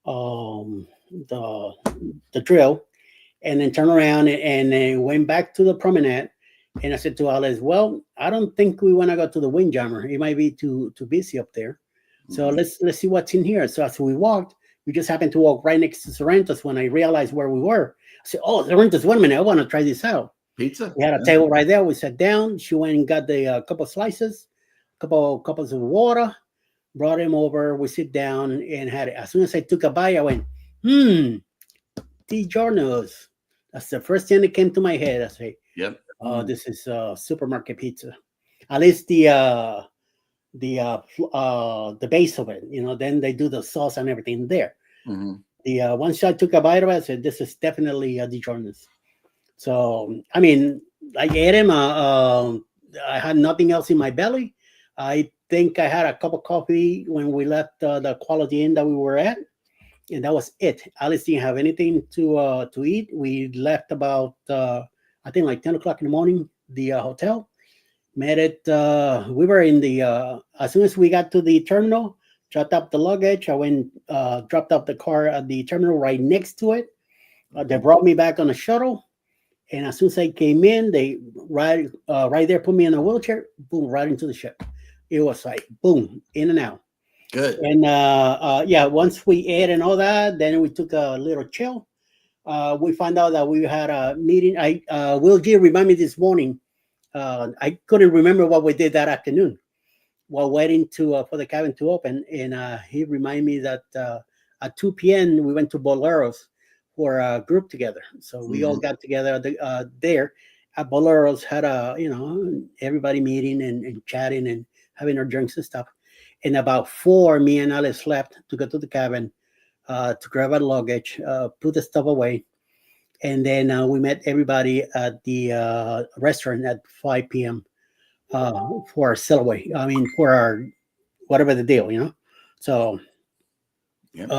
um, the the drill, and then turn around and then went back to the promenade. And I said to Alice, "Well, I don't think we want to go to the Windjammer. It might be too busy up there. So let's see what's in here." So as we walked, we just happened to walk right next to Sorrento's. When I realized where we were, I said, "Oh, Sorrento's! 1 minute, I want to try this out." Pizza. We had a table right there. We sat down. She went and got the couple slices, couple cups of water, brought him over. We sit down and had it. As soon as I took a bite, I went, DiGiorno's. That's the first thing that came to my head. I say, Yep. "Oh, this is supermarket pizza." At least the base of it, you know. Then they do the sauce and everything there. Mhm. The once I took a bite of it, I said, "This is definitely DiGiorno's." So, I mean, I ate him. I had nothing else in my belly. I think I had a cup of coffee when we left the Quality Inn that we were at, and that was it. Alice didn't have anything to eat. We left about I think like 10 o'clock in the morning. The hotel met it. We were in the as soon as we got to the terminal, dropped up the luggage. I went dropped off the car at the terminal right next to it. They brought me back on a shuttle. And as soon as I came in, they right there put me in a wheelchair, boom, right into the ship. It was like boom, in and out. Good. And yeah, once we ate and all that, then we took a little chill. We found out that we had a meeting. Will G reminded me this morning. I couldn't remember what we did that afternoon while waiting for the cabin to open, and he reminded me that at 2 p.m. we went to Boleros for a group together. So we all got together there at Boleros, had everybody meeting and chatting and having our drinks and stuff. And about 4, me and Alice left to go to the cabin to grab our luggage, put the stuff away. And then we met everybody at the restaurant at 5 p.m. For our Sellaway. I mean, for our whatever the deal, you know. So Yep.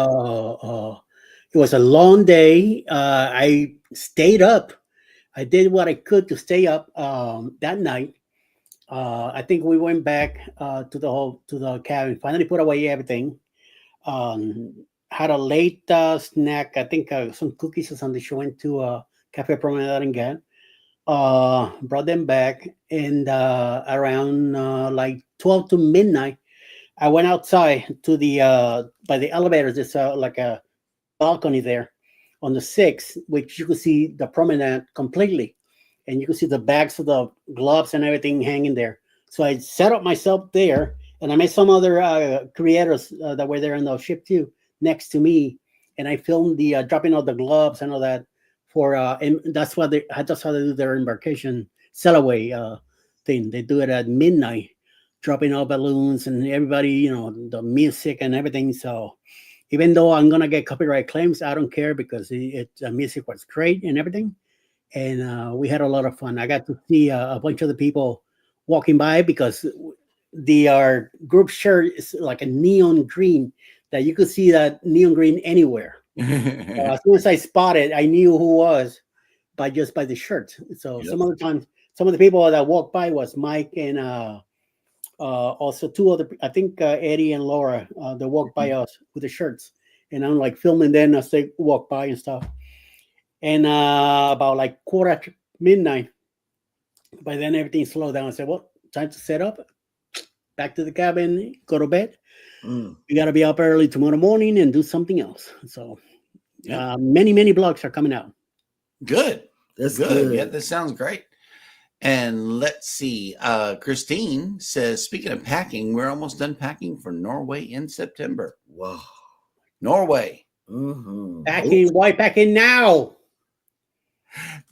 it was a long day. I stayed up. I did what I could to stay up that night. I think we went back to the cabin. Finally, put away everything. Had a late snack. I think some cookies or something. She went to Cafe Promenade and got. Brought them back, and around like 12 to midnight, I went outside to the by the elevators. There's like a balcony there on the 6th, which you could see the promenade completely, and you could see the bags of the gloves and everything hanging there. So I set up myself there, and I met some other creators that were there on the ship too, next to me, and I filmed the dropping of the gloves and all that. And that's how they do their embarkation sail-away thing. They do it at midnight, dropping all balloons and everybody, you know, the music and everything. So even though I'm gonna get copyright claims, I don't care because the music was great and everything, and we had a lot of fun. I got to see a bunch of the people walking by because our group shirt is like a neon green that you could see that neon green anywhere. As soon as I spotted, I knew who was by the shirt. So Yep. some of the times, some of the people that walked by was Mike and Also two other, I think Eddie and Laura, they walked by us with the shirts, and I'm like filming them as they walk by and stuff. And about like quarter after midnight, by then everything slowed down. I said, well, time to set up, back to the cabin, go to bed. Mm. We got to be up early tomorrow morning and do something else. So many blogs are coming out. Good. That's Good. good. Yeah, that sounds great. And let's see. Christine says, speaking of packing, we're almost done packing for Norway in September. Wow. Norway. Mm-hmm. Packing, why packing now?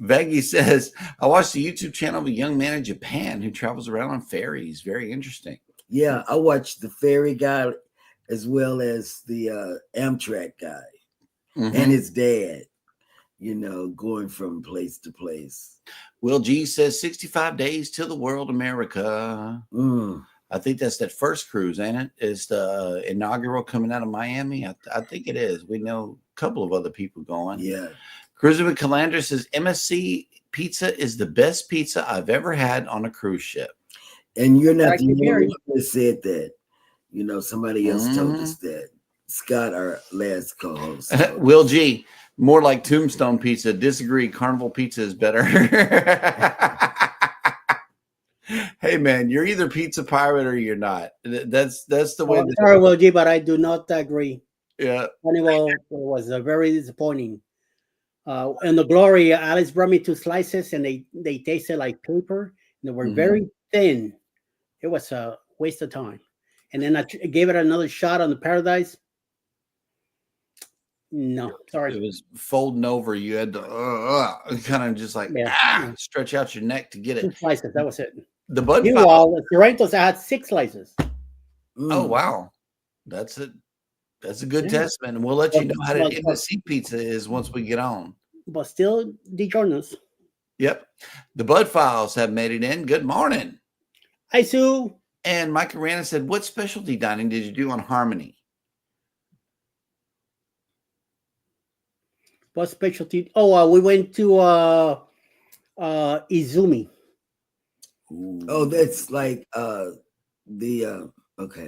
Veggie says, I watched the YouTube channel of a young man in Japan who travels around on ferries. Very interesting. Yeah, I watched the ferry guy as well as the Amtrak guy and his dad, going from place to place. Will G says 65 days till the world, America. Mm. I think that's that first cruise, ain't it? Is the inaugural coming out of Miami? I think it is. We know a couple of other people going. Yeah. Cruiser with Calandra says MSC pizza is the best pizza I've ever had on a cruise ship. And you're not Right, the only Gary. one that said that. Somebody else told us that. Scott, our last co-host. Will G, more like Tombstone Pizza. Disagree. Carnival Pizza is better. Hey man, you're either pizza pirate or you're not. That's the way. Sorry, Will G, but I do not agree. Yeah. Carnival was very disappointing. And the Glory, Alice brought me 2 slices, and they tasted like paper. And they were very thin. It was a waste of time. And then I gave it another shot on the Paradise. No, sorry. It was folding over. You had to kind of just like stretch out your neck to get 2 it. slices, that was it. The Bud. Meanwhile, the Sorrentos, I had 6 slices. Oh wow, that's a good testament, and we'll let you know how the MSC pizza is once we get on. But still, DiGiorno's. Yep, the Bud Files have made it in. Good morning. Hi, Sue. And Mike Arana said, "What specialty dining did you do on Harmony?" What specialty? Oh, we went to Izumi. Oh, that's like okay.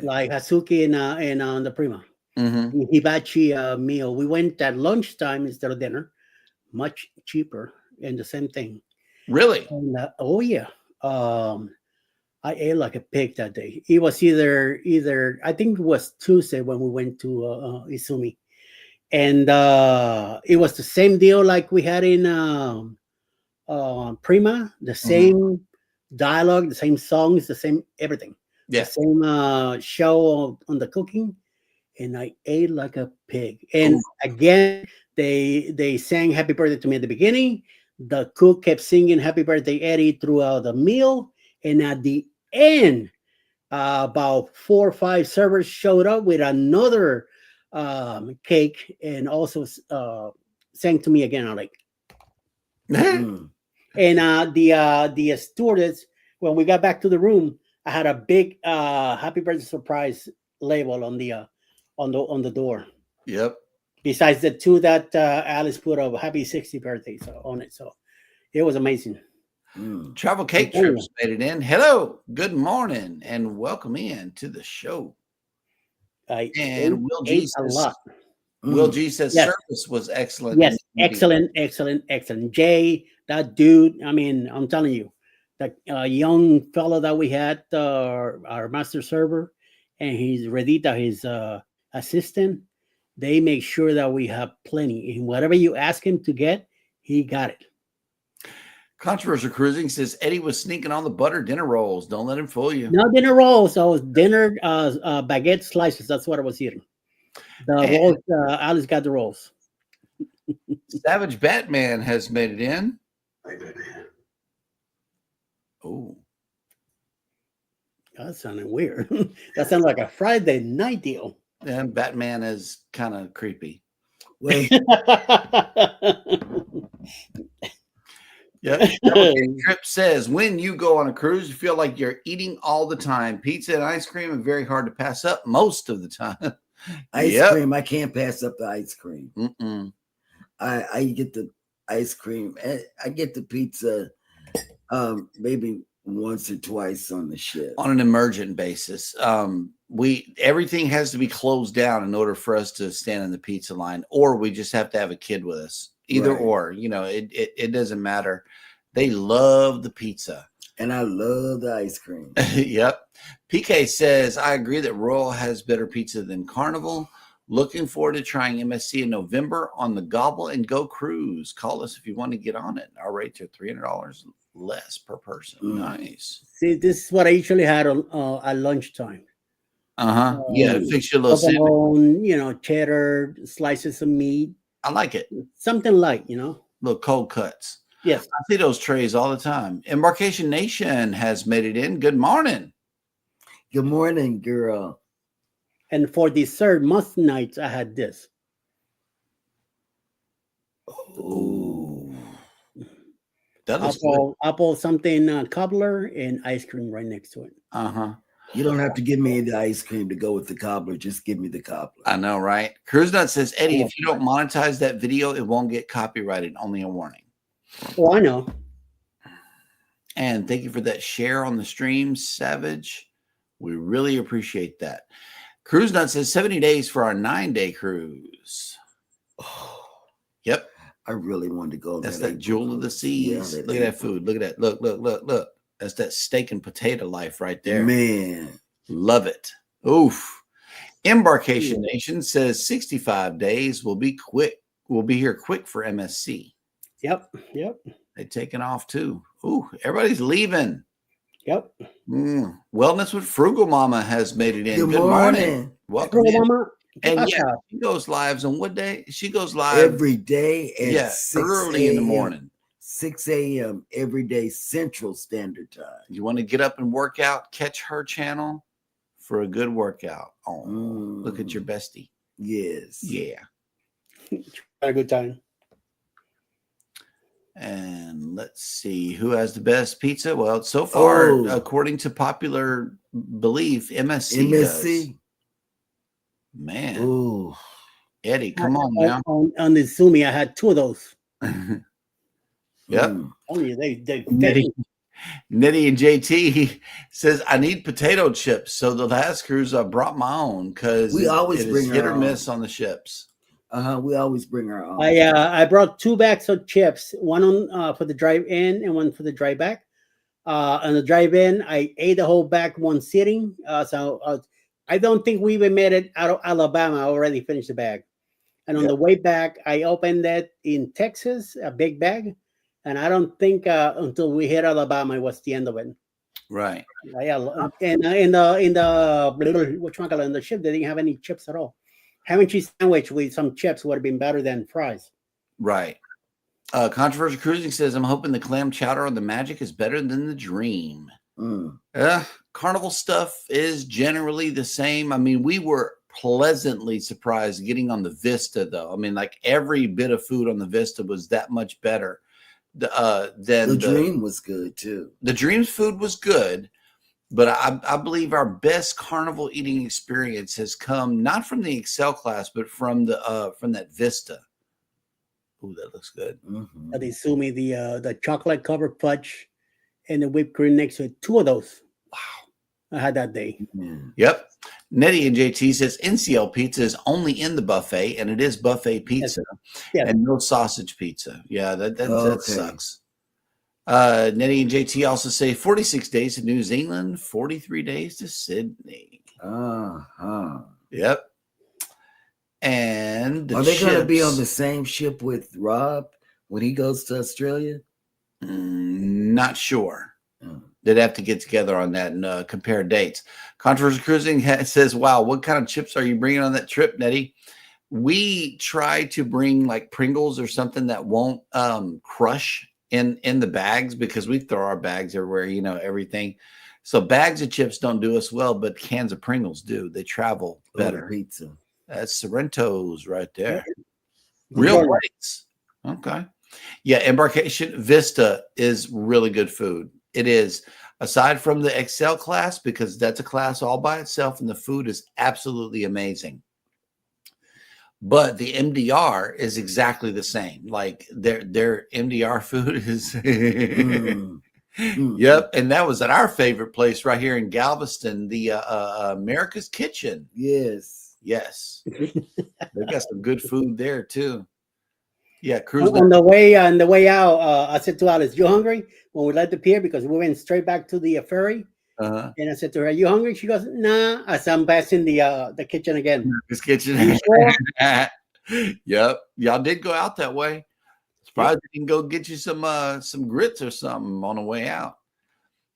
Like Hazuki and the Prima. Mm-hmm. Hibachi meal. We went at lunchtime instead of dinner. Much cheaper and the same thing. Really? And, oh yeah. I ate like a pig that day. It was either I think it was Tuesday when we went to Izumi. And it was the same deal like we had in Prima, the same dialogue, the same songs, the same everything. Yeah. The same show on the cooking. And I ate like a pig. And again, they sang happy birthday to me at the beginning. The cook kept singing happy birthday, Eddie, throughout the meal. And at the end, about 4 or 5 servers showed up with another cake and also sang to me again. I'm like, and the stewardess, when we got back to the room, I had a big happy birthday surprise label on the door. Yep. Besides the 2 that Alice put of happy 60th birthday on it. So it was amazing. Travel Cake Trips made it in. Hello, good morning, and welcome in to the show. And Will G says, a lot. Will G says Yes. Service was excellent. Yes, excellent. Jay, that dude, I mean, I'm telling you, that young fellow that we had, our master server, and his Redita, his assistant, they make sure that we have plenty. And whatever you ask him to get, he got it. Controversial Cruising says Eddie was sneaking on the butter dinner rolls. Don't let him fool you. No dinner rolls. So dinner baguette slices. That's what I was eating. The rolls. Alice got the rolls. Savage Batman has made it in. Oh, that sounded weird. That sounds like a Friday night deal. and Batman is kind of creepy. Wait. Yeah. Trip says when you go on a cruise, you feel like you're eating all the time. Pizza and ice cream are very hard to pass up most of the time. Ice cream, I can't pass up the ice cream. Mm-mm. I get the ice cream. I get the pizza maybe once or twice on the ship. On an emergent basis. Everything has to be closed down in order for us to stand in the pizza line, or we just have to have a kid with us. Either Right. or, it doesn't matter. They love the pizza. And I love the ice cream. Yep. PK says, I agree that Royal has better pizza than Carnival. Looking forward to trying MSC in November on the Gobble and Go cruise. Call us if you want to get on it. Our rates are $300 less per person. Nice. See, this is what I usually had on at lunchtime. Yeah, fix your little sandwich. Provolone, cheddar, slices of meat. I like it. Something light, Little cold cuts. Yes. I see those trays all the time. Embarkation Nation has made it in. Good morning. Good morning, girl. And for dessert, most nights I had this. Ooh. That looks good. Apple something cobbler and ice cream right next to it. You don't have to give me the ice cream to go with the cobbler. Just give me the cobbler. I know, right? Cruise Nut says, Eddie, if you don't monetize that video, it won't get copyrighted. Only a warning. Oh, I know. And thank you for that share on the stream, Savage. We really appreciate that. Cruise Nut says 70 days for our 9-day cruise. Oh, yep. I really wanted to go. That's that jewel of the seas. Yeah, look at that food. Look at that. Look. That's that steak and potato life right there. Man. Love it. Oof. Embarkation Nation says 65 days will be quick. We'll be here quick for MSC. Yep. They're taking off too. Ooh, everybody's leaving. Yep. Wellness with Frugal Mama has made it in. Good morning. Welcome in. Mama. And yeah, she goes live on what day? She goes live every day at 6 early in the morning. 6 a.m. every day Central Standard Time. You want to get up and work out, catch her channel for a good workout. Oh, look at your bestie. Yes. Yeah. Had a good time. And let's see who has the best pizza. Well, so far, according to popular belief, MSC does. Man. Ooh. Eddie, come on now. On the Zoomy, I had 2 of those. Yep. Oh, yeah, they Nitty and JT says, I need potato chips. So the last cruise I brought my own because we always bring hit or miss on the ships. We always bring our own. I brought 2 bags of chips, one on for the drive in and one for the drive back. On the drive in, I ate the whole bag one sitting. So I don't think we even made it out of Alabama. I already finished the bag. And on the way back, I opened that in Texas, a big bag. And I don't think until we hit Alabama, it was the end of it. Right. And in the ship, they didn't have any chips at all. Ham and cheese sandwich with some chips would have been better than fries. Right. Controversial Cruising says, I'm hoping the clam chowder on the Magic is better than the Dream. Carnival stuff is generally the same. I mean, we were pleasantly surprised getting on the Vista, though. I mean, like every bit of food on the Vista was that much better than the Dream was good, too. The Dream's food was good. But I believe our best Carnival eating experience has come not from the Excel class, but from that Vista. Ooh, that looks good. They sold me the chocolate covered fudge and the whipped cream next to it. 2 of those. Wow, I had that day. Yep. Nettie and JT says NCL pizza is only in the buffet, and it is buffet pizza, and no sausage pizza. Yeah, that sucks. Nettie and JT also say 46 days to New Zealand, 43 days to Sydney. Yep. And are they going to be on the same ship with Rob when he goes to Australia? Not sure. They'd have to get together on that and compare dates. Controversial Cruising says, wow, what kind of chips are you bringing on that trip, Nettie? We try to bring like Pringles or something that won't crush in the bags because we throw our bags everywhere, everything. So bags of chips don't do us well, but cans of Pringles do. They travel better. Pizza. That's Sorrento's right there. Real whites. Okay. Yeah, Embarkation Vista is really good food. It is, aside from the Excel class, because that's a class all by itself and the food is absolutely amazing. But the MDR is exactly the same. Like their MDR food is Yep, and that was at our favorite place right here in Galveston, the America's Kitchen. Yes. Yes, they got some good food there too. Yeah, cruise. On the way out, I said to Alice, "You hungry?" When we left the pier, because we went straight back to the ferry, Uh-huh. and I said to her, "You hungry?" She goes, "Nah." I said, "I'm passing the kitchen again." America's Kitchen. You sure? Yep, y'all did go out that way. Surprised you can go get you some grits or something on the way out.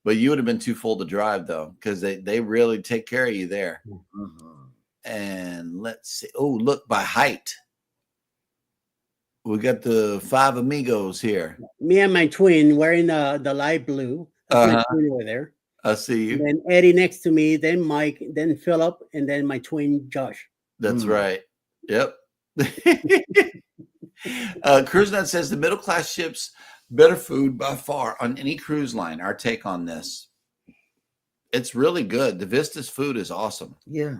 But you would have been too full to drive though, because they really take care of you there. Mhm. And let's see. Oh, look, by height. We got the five amigos here. Me and my twin wearing the light blue. That's my Uh-huh. twin over there. I see you. And then Eddie next to me, then Mike, then Philip, and then my twin Josh. That's Mm. right. Yep. Cruise Nut says the middle class ships better food by far on any cruise line. Our take on this. It's really good. The Vista's food is awesome. Yeah.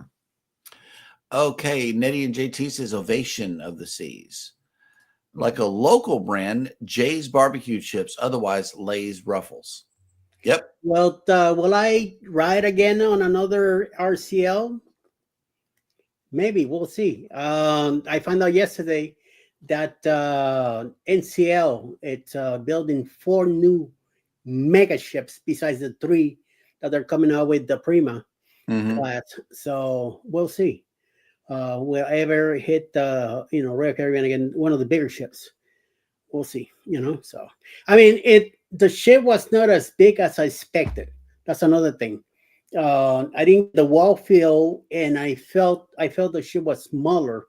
Okay, Nettie and JT says Ovation of the Seas. Like a local brand, Jay's barbecue chips, otherwise Lay's Ruffles. Yep. Well, will I ride again on another RCL? Maybe, we'll see. I found out yesterday that NCL, it's building 4 new mega ships besides the 3 that they're coming out with the Prima Mhm. class. So we'll see. Will I ever hit Royal Caribbean again, one of the bigger ships? We'll see. So I mean, the ship was not as big as I expected. That's another thing. I didn't get the wall feel, and I felt the ship was smaller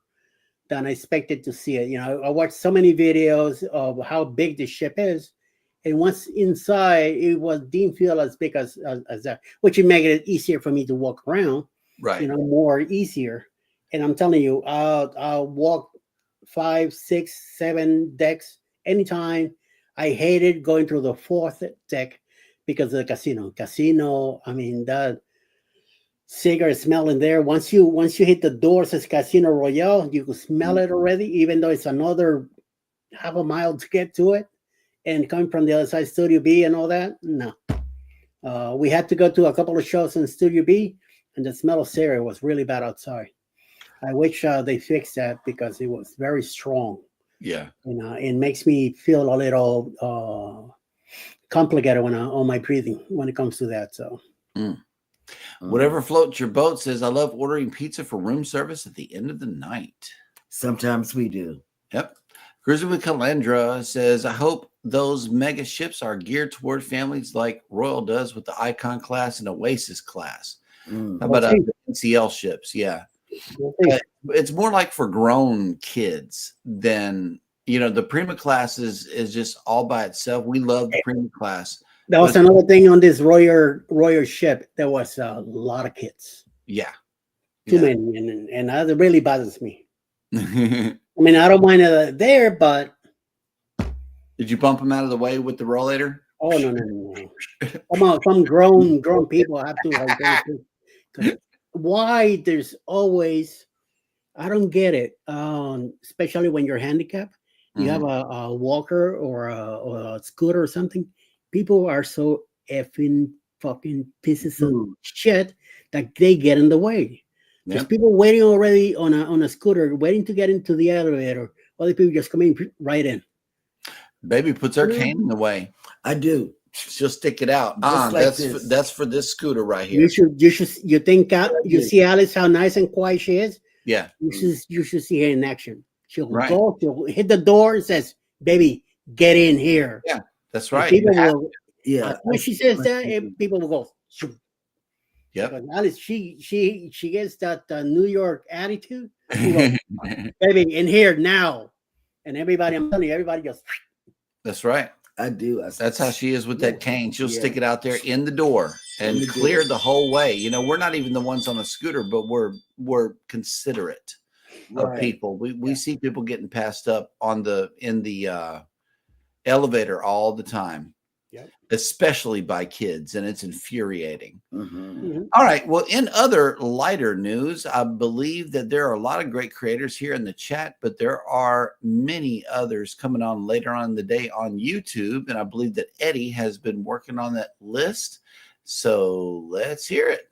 than I expected to see it. I watched so many videos of how big the ship is, and once inside, it didn't feel as big as that, which would make it easier for me to walk around. Right. More easier. And I'm telling you, I'll walk 5, 6, 7 decks anytime. I hated going through the 4th deck because of the casino. I mean, that cigarette smell in there. Once you hit the door, says Casino Royale, you can smell it already, even though it's another half a mile to get to it. And coming from the other side, Studio B and all that, no. We had to go to a couple of shows in Studio B, and the smell of cigarette was really bad outside. I wish they fixed that because it was very strong. Yeah. It makes me feel a little complicated on my breathing when it comes to that. So, Whatever floats your boat says, I love ordering pizza for room service at the end of the night. Sometimes we do. Yep. Cruising with Calendra says, I hope those mega ships are geared toward families like Royal does with the Icon class and Oasis class. Mm. How about NCL ships? Yeah. It's more like for grown kids than, the Prima class is just all by itself. We love the Prima class. That was another thing on this Royal ship. There was a lot of kids. Yeah. Too many. And that really bothers me. I mean, I don't mind there, but. Did you bump them out of the way with the rollator? Oh, no. Some grown people have to. Why there's always, I don't get it. Especially when you're handicapped, you have a walker or a scooter or something. People are so effing fucking pieces of shit that they get in the way. There's people waiting already on a scooter, waiting to get into the elevator. Other people just coming right in. Baby puts her cane in the way. I do. She'll stick it out. That's for this scooter right here. You think you see Alice how nice and quiet she is? Yeah. You should see her in action. She'll go, she'll hit the door and says, "Baby, get in here." Yeah, that's right. When she says that, people will go. Shoot. Yep. Alice, she gets that New York attitude. Goes, "Baby, in here now," and everybody, I'm telling you, everybody just. That's right. I do. That's how she is with that cane. She'll stick it out there in the door and clear the whole way. We're not even the ones on the scooter, but we're considerate of people. We see people getting passed up in the elevator all the time. Yep. especially by kids, and it's infuriating. Mhm. All right. Well, in other lighter news, I believe that there are a lot of great creators here in the chat, but there are many others coming on later on in the day on YouTube. And I believe that Eddie has been working on that list. So let's hear it.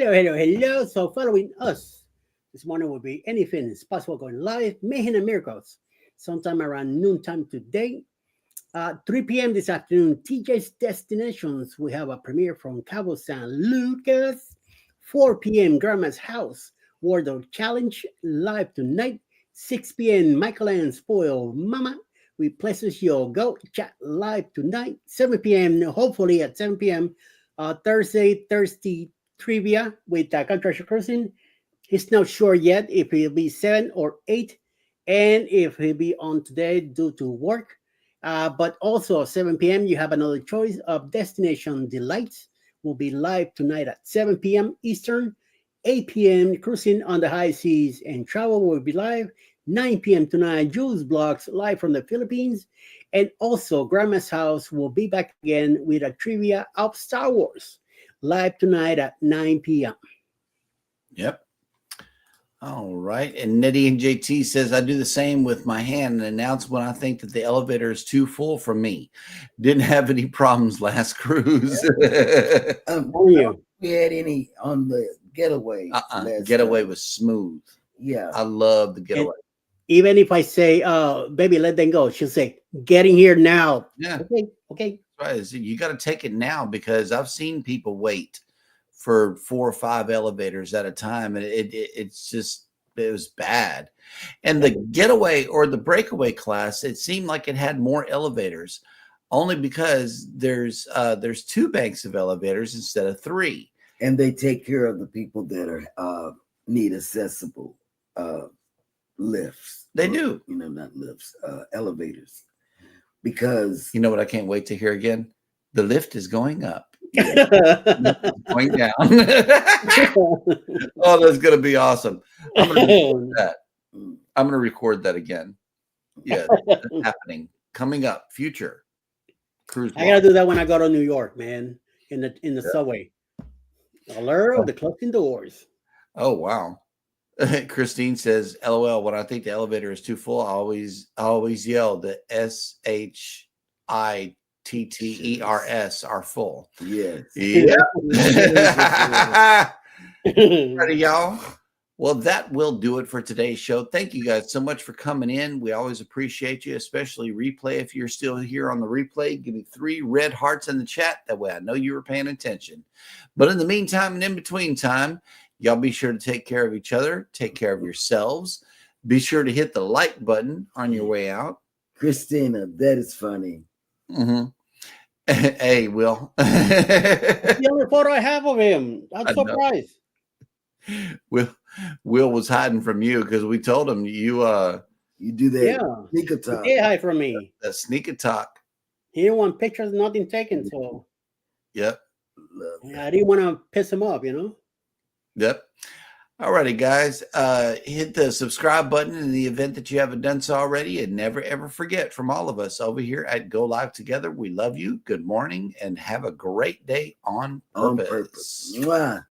Hello. So following us this morning will be Anything is Possible going live, Mayhem and Miracles, sometime around noontime today. 3 p.m. this afternoon, TJ's Destinations. We have a premiere from Cabo San Lucas. 4 p.m. Grandma's House, Wardle Challenge, live tonight. 6 p.m. Michael and Spoil Mama, with Places You'll Go, chat live tonight. 7 p.m. Hopefully at 7 p.m. Thursday Trivia with Contractor Cruising. He's not sure yet if he'll be 7 or 8 and if he'll be on today due to work. But also 7 p.m. you have another choice of Destination Delights. Will be live tonight at 7 p.m. Eastern. 8 p.m. Cruising on the High Seas and Travel will be live. 9 p.m. tonight, Jules Blocks live from the Philippines. And also Grandma's House will be back again with a trivia of Star Wars. Live tonight at 9 p.m. Yep. All right. And Nettie and JT says, I do the same with my hand and announce when I think that the elevator is too full for me. Didn't have any problems last cruise. We had any on the getaway? Getaway was smooth. Yeah. I love the getaway. Even if I say, baby, let them go, she'll say, getting here now. Yeah. Okay. Right. So you got to take it now, because I've seen people wait for 4 or 5 elevators at a time, and it was bad. And the getaway or the breakaway class, it seemed like it had more elevators, only because there's 2 banks of elevators instead of 3. And they take care of the people that are need accessible lifts. They do. Not lifts, elevators. Because you know what I can't wait to hear again? The lift is going up. Going down. Oh, that's gonna be awesome. I'm gonna record that again. Yeah, that's happening. Coming up, future cruise. I gotta do that when I go to New York, man. In the subway. Alert, the closing doors. Oh wow. Christine says, LOL, when I think the elevator is too full, I always yell the SHITTERS are full. Yes. Yeah. Ready, y'all? Well, that will do it for today's show. Thank you guys so much for coming in. We always appreciate you, especially replay. If you're still here on the replay, give me 3 red hearts in the chat. That way I know you were paying attention. But in the meantime and in between time, y'all be sure to take care of each other. Take care of yourselves. Be sure to hit the like button on your way out. Christina, that is funny. Mm-hmm. Hey, Will. The only photo I have of him. I'm surprised. Will was hiding from you because we told him you do that sneak attack. He hide from me. That sneak attack. He didn't want pictures, nothing taken. So yep. I didn't want to piss him off, Yep. All righty, guys. Hit the subscribe button in the event that you haven't done so already. And never, ever forget, from all of us over here at Go Live Together, we love you. Good morning and have a great day on purpose. Mwah.